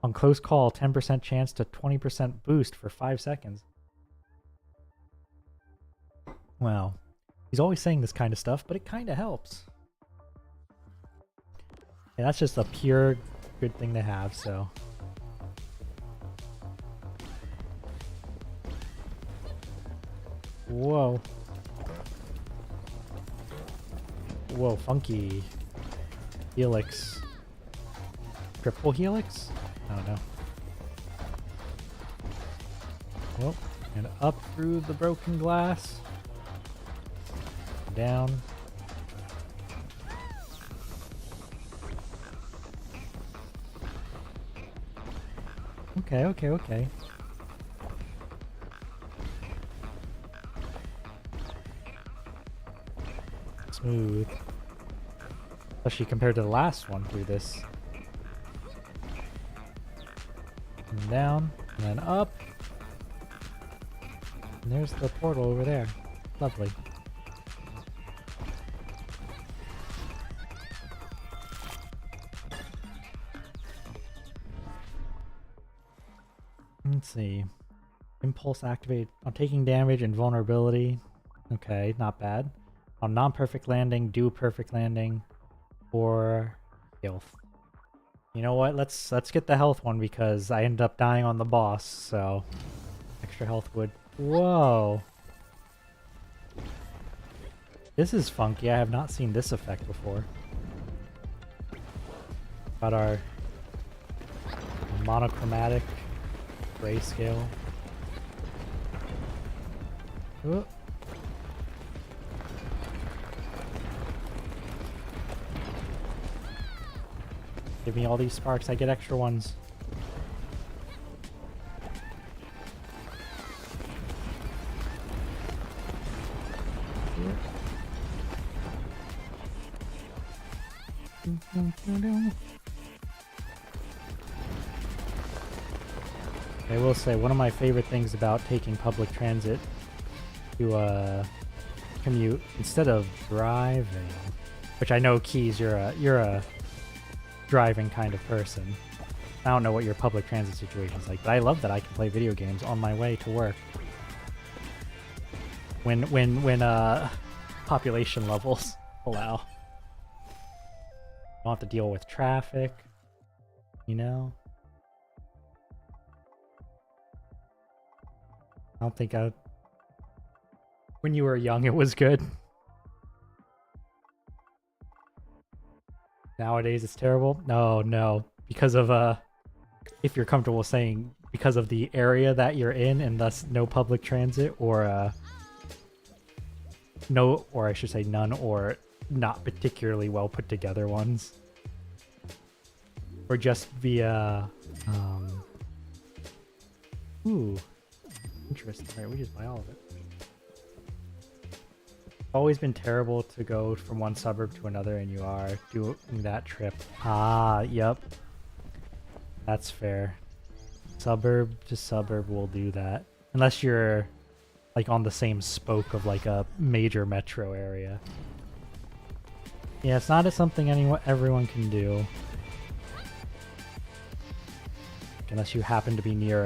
On close call, 10% chance to 20% boost for 5 seconds. Well, he's always saying this kind of stuff, but it kind of helps. Yeah, that's just a pure good thing to have, so. Whoa. Whoa, funky. Helix. Triple helix? I don't know. Whoa, and up through the broken glass. Down. Okay. Smooth. Especially compared to the last one through this. And down. And then up. And there's the portal over there. Lovely. Let's see. Impulse activate on taking damage and vulnerability. Okay, not bad. On non-perfect landing, do perfect landing, or health. You know what? Let's get the health one because I ended up dying on the boss, so extra health would. Whoa. This is funky. I have not seen this effect before. Got our monochromatic grayscale. Ooh. Give me all these sparks, I get extra ones. I will say, one of my favorite things about taking public transit to commute instead of driving, which I know, Keys, you're a driving kind of person. I don't know what your public transit situation is like, but I love that I can play video games on my way to work. When population levels allow. Don't have to deal with traffic, you know? I don't think when you were young it was good. Nowadays it's terrible? No. Because of, if you're comfortable saying, because of the area that you're in and thus no public transit, or, no, or I should say none, or not particularly well put together ones. Or just via, ooh, interesting. Alright, we just buy all of it. Always been terrible to go from one suburb to another, and you are doing that trip. Ah, yep. That's fair. Suburb to suburb will do that. Unless you're like on the same spoke of like a major metro area. Yeah, it's not something everyone can do. Unless you happen to be near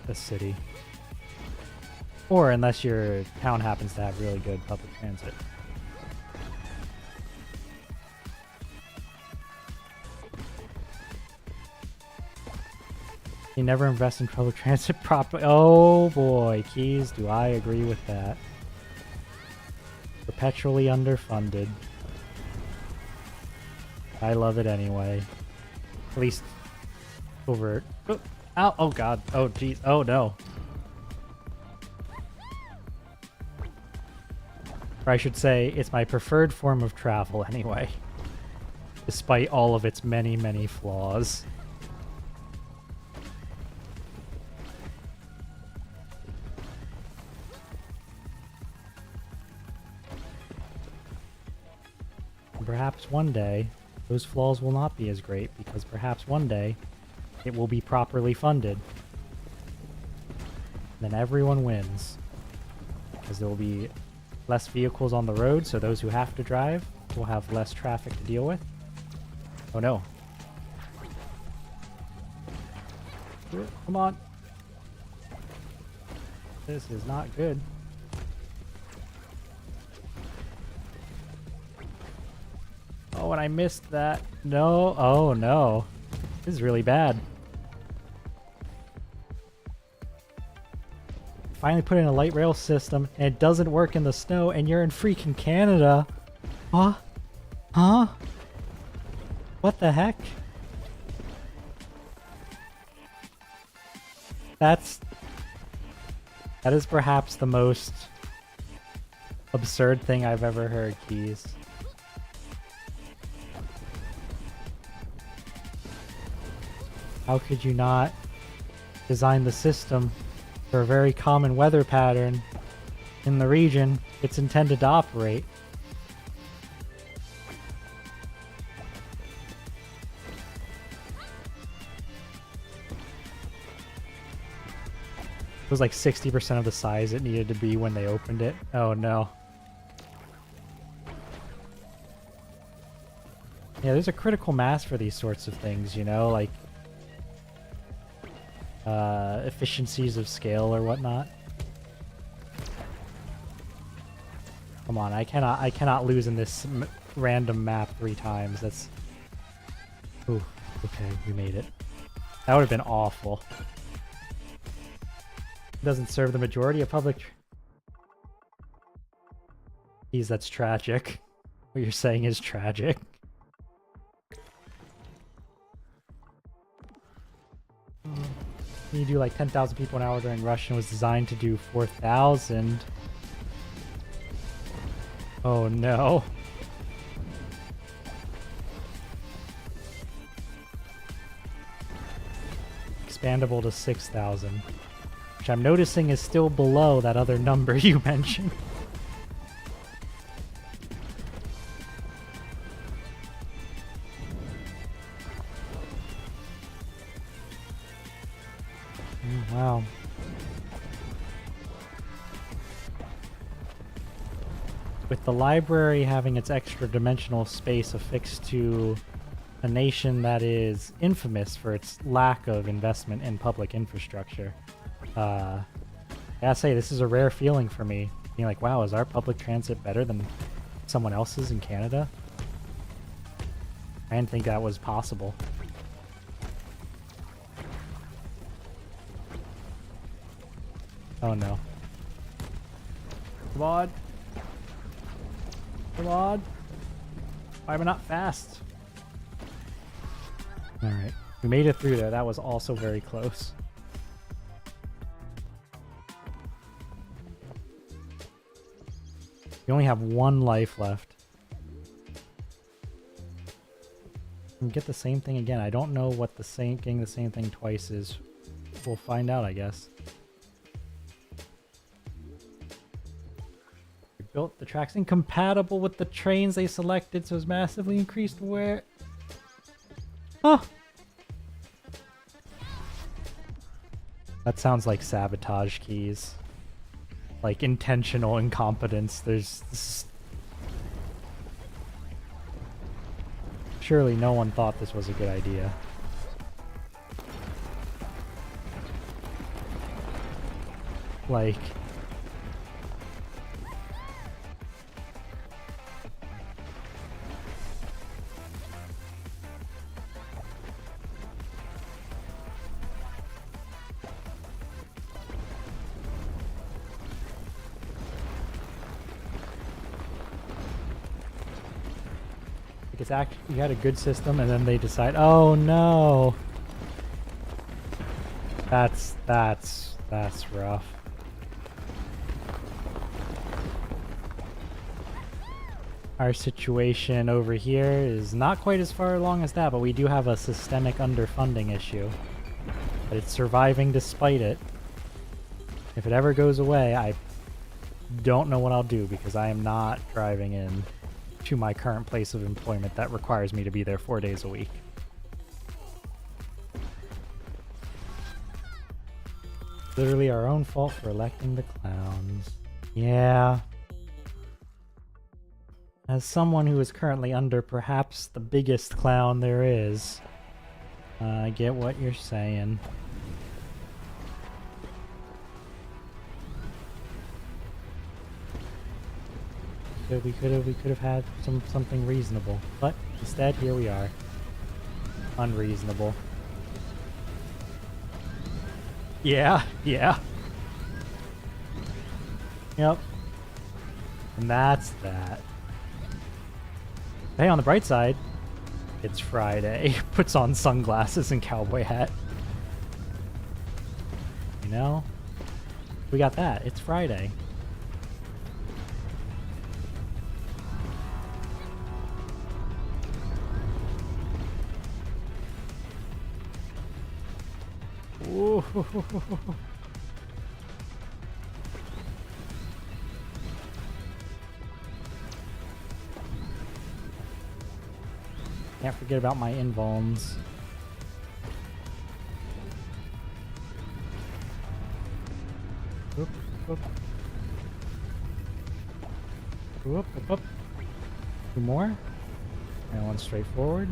a city. Or unless your town happens to have really good public transit. You never invest in public transit properly. Oh boy, Keys, do I agree with that. Perpetually underfunded. I love it anyway. At least over... Oh, ow, oh god. Oh jeez. Oh no. Or I should say, it's my preferred form of travel anyway. Despite all of its many, many flaws. And perhaps one day, those flaws will not be as great, because perhaps one day, it will be properly funded. Then everyone wins. Because there will be less vehicles on the road, so those who have to drive will have less traffic to deal with. Oh no. Come on. This is not good. Oh, and I missed that. No. Oh no. This is really bad. Finally put in a light rail system and it doesn't work in the snow, and you're in freaking Canada. Huh? Huh? What the heck? That is perhaps the most absurd thing I've ever heard, Keys. How could you not design the system for a very common weather pattern in the region it's intended to operate? It was like 60% of the size it needed to be when they opened it. Oh no. Yeah, there's a critical mass for these sorts of things, you know, like efficiencies of scale or whatnot. Come on, I cannot lose in this random map 3 times. That's... Ooh, okay, we made it. That would have been awful. Doesn't serve the majority of public... Geez, that's tragic. What you're saying is tragic. You do like 10,000 people an hour during rush and was designed to do 4,000. Oh no. Expandable to 6,000. Which I'm noticing is still below that other number you mentioned. Wow. With the library having its extra dimensional space affixed to a nation that is infamous for its lack of investment in public infrastructure, I gotta say, this is a rare feeling for me. Being like, wow, is our public transit better than someone else's in Canada? I didn't think that was possible. Oh no. Come on. Come on. Why am I not fast? Alright. We made it through there. That was also very close. You only have 1 life left. And get the same thing again. I don't know what the same getting the same thing twice is. We'll find out, I guess. We built the tracks incompatible with the trains they selected, so it's massively increased wear. Huh. That sounds like sabotage keys. Like intentional incompetence. Surely no one thought this was a good idea. Like... It's actually, you had a good system and then they decide, oh no! That's rough. Our situation over here is not quite as far along as that, but we do have a systemic underfunding issue. But it's surviving despite it. If it ever goes away, I don't know what I'll do because I am not driving in to my current place of employment that requires me to be there 4 days a week. Literally our own fault for electing the clowns. Yeah. As someone who is currently under perhaps the biggest clown there is, I get what you're saying. We could have had something reasonable, but instead here we are. Unreasonable. Yeah, yeah. Yep. And that's that. Hey, on the bright side, it's Friday. Puts on sunglasses and cowboy hat. You know? We got that. It's Friday. Ooh. Can't forget about my invulns. Whoop, whoop. Whoop, whoop, whoop. Two more. And one straight forward.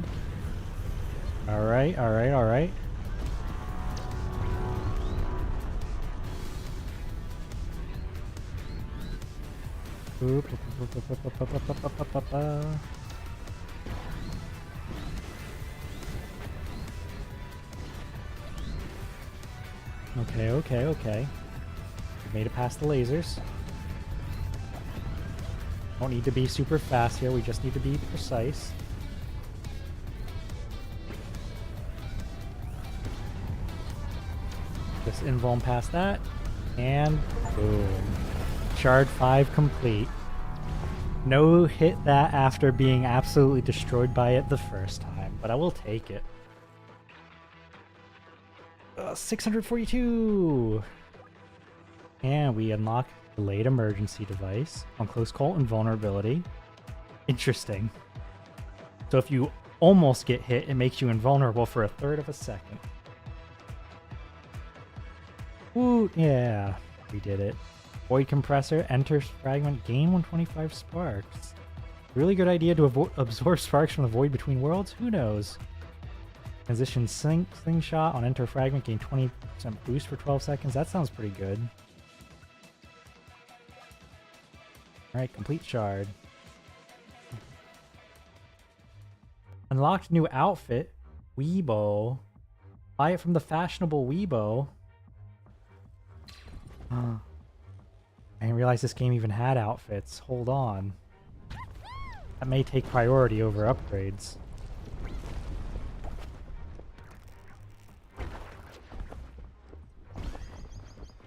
Alright, alright, alright. Oop, oop, oop, oop, oop, oop, oop, oop, oop, oop, oop. Okay, okay, okay. We made it past the lasers. Don't need to be super fast here, we just need to be precise. Just invuln past that, and boom. Shard 5 complete. No hit that after being absolutely destroyed by it the first time, but I will take it. 642! And we unlock delayed emergency device on close call invulnerability. Interesting. So if you almost get hit, it makes you invulnerable for a third of a second. Ooh, yeah, we did it. Void compressor, enters fragment, gain 125 sparks. Really good idea to absorb sparks from the void between worlds? Who knows? Transition slingshot on enter fragment, gain 20% boost for 12 seconds. That sounds pretty good. Alright, complete shard. Unlocked new outfit. Weebo. Buy it from the fashionable Weebo. I didn't realize this game even had outfits. Hold on. That may take priority over upgrades.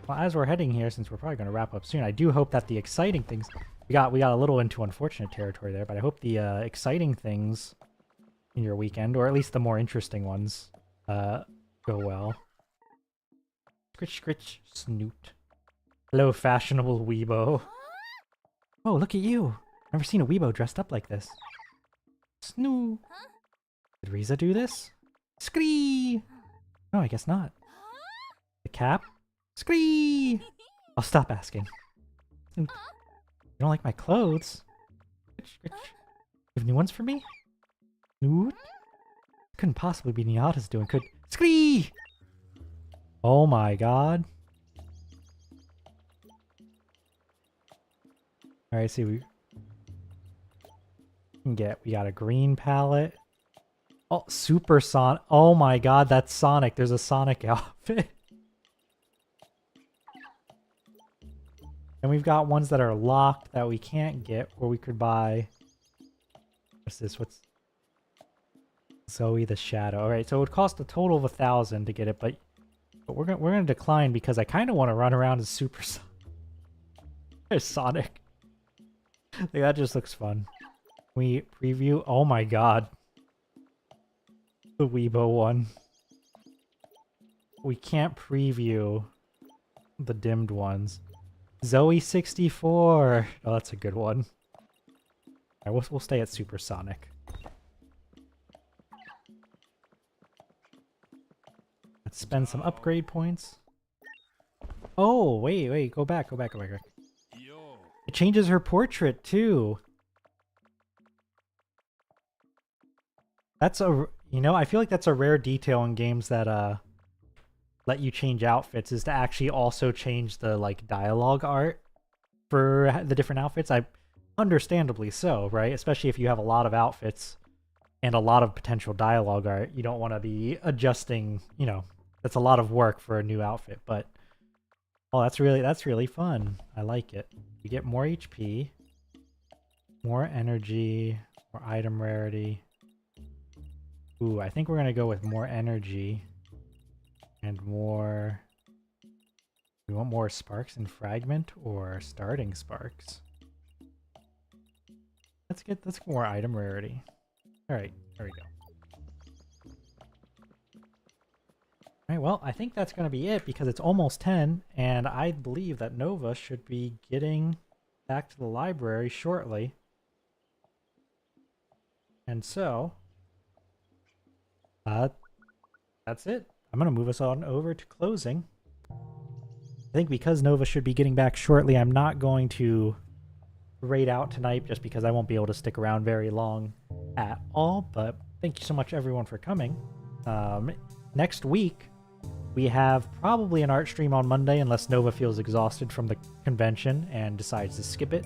Well, as we're heading here, since we're probably going to wrap up soon, I do hope that the exciting things... We got a little into unfortunate territory there, but I hope the exciting things in your weekend, or at least the more interesting ones, go well. Scritch, scritch, snoot. Hello, fashionable Weebo. Oh, look at you. Never seen a Weebo dressed up like this. Snoo. Did Riza do this? Scree! No, I guess not. The cap? Scree! I'll stop asking. You don't like my clothes? You have new ones for me? Snoot? Couldn't possibly be Nyata's doing, could... Scree! Oh my god. Alright, see, we got a green palette. Oh, Super Sonic. Oh my god, that's Sonic. There's a Sonic outfit. And we've got ones that are locked that we can't get, or we could buy. What's this? What's Zoe the Shadow? Alright, so it would cost a total of 1,000 to get it, but we're gonna decline because I kind of want to run around as Super Sonic. There's Sonic. Like, that just looks fun. We preview. Oh my god. The Weebo one. We can't preview the dimmed ones. Zoe 64. Oh, that's a good one. Alright, we'll stay at Super Sonic. Let's spend some upgrade points. Oh, wait. Go back. It changes her portrait, too. That's a... You know, I feel like that's a rare detail in games that, let you change outfits, is to actually also change the, like, dialogue art for the different outfits. Understandably so, right? Especially if you have a lot of outfits and a lot of potential dialogue art. You don't want to be adjusting, you know, that's a lot of work for a new outfit, but... Oh, that's really fun. I like it. You get more HP, more energy, more item rarity. Ooh, I think we're gonna go with more energy and more... We want more sparks and fragment or starting sparks? Let's get more item rarity. Alright, there we go. Alright, well, I think that's going to be it because it's almost 10, and I believe that Nova should be getting back to the library shortly. And so, that's it. I'm going to move us on over to closing. think because Nova should be getting back shortly, I'm not going to raid out tonight just because I won't be able to stick around very long at all. But thank you so much, everyone, for coming. Next week, we have probably an art stream on Monday, unless Nova feels exhausted from the convention and decides to skip it.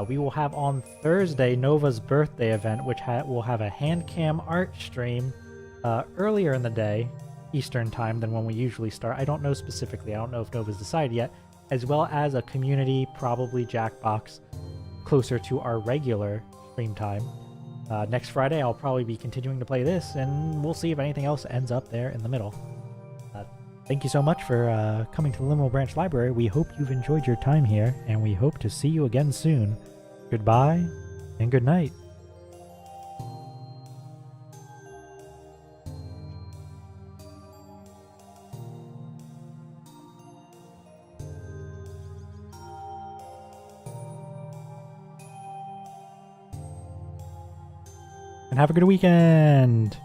We will have on Thursday Nova's birthday event, which will have a hand cam art stream earlier in the day, Eastern time, than when we usually start. I don't know specifically. I don't know if Nova's decided yet. As well as a community, probably Jackbox, closer to our regular stream time. Next Friday, I'll probably be continuing to play this, and we'll see if anything else ends up there in the middle. Thank you so much for coming to the Liminal Branch Library. We hope you've enjoyed your time here, and we hope to see you again soon. Goodbye, and good night. And have a good weekend!